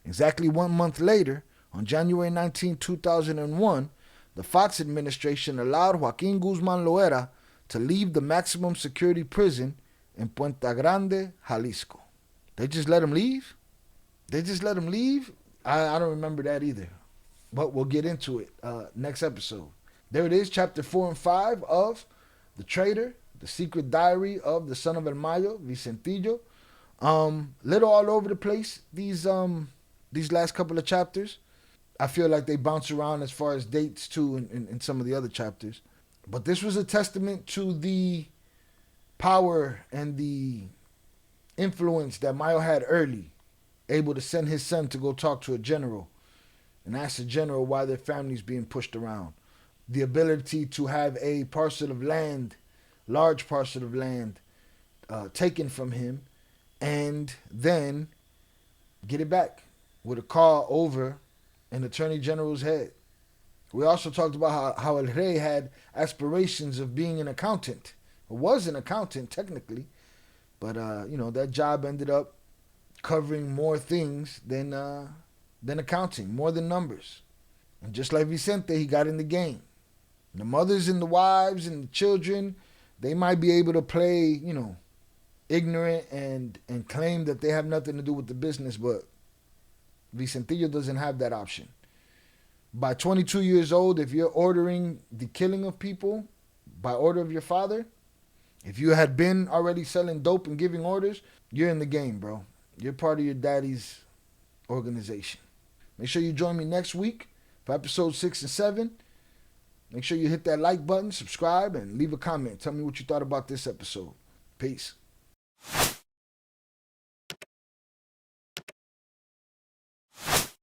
Exactly 1 month later, on January 19, 2001, the Fox administration allowed Joaquin Guzman Loera to leave the maximum security prison in Puente Grande, Jalisco. They just let him leave? They just let him leave? I don't remember that either. But we'll get into it next episode. There it is, chapter 4 and 5 of The Traitor, The Secret Diary of the Son of El Mayo, Vicentillo. Little all over the place, these last couple of chapters. I feel like they bounce around as far as dates too in some of the other chapters. But this was a testament to the power and the influence that Mayo had early, able to send his son to go talk to a general and ask the general why their family's being pushed around. The ability to have a parcel of land, large parcel of land, taken from him, and then get it back with a call over an attorney general's head. We also talked about how El Rey had aspirations of being an accountant. Or was an accountant, technically. But, that job ended up covering more things than accounting, more than numbers. And just like Vicente, he got in the game. The mothers and the wives and the children, they might be able to play, ignorant and claim that they have nothing to do with the business, but Vicentillo doesn't have that option. By 22 years old, if you're ordering the killing of people by order of your father, if you had been already selling dope and giving orders, you're in the game, bro. You're part of your daddy's organization. Make sure you join me next week for episode 6 and 7. Make sure you hit that like button, subscribe, and leave a comment. Tell me what you thought about this episode. Peace.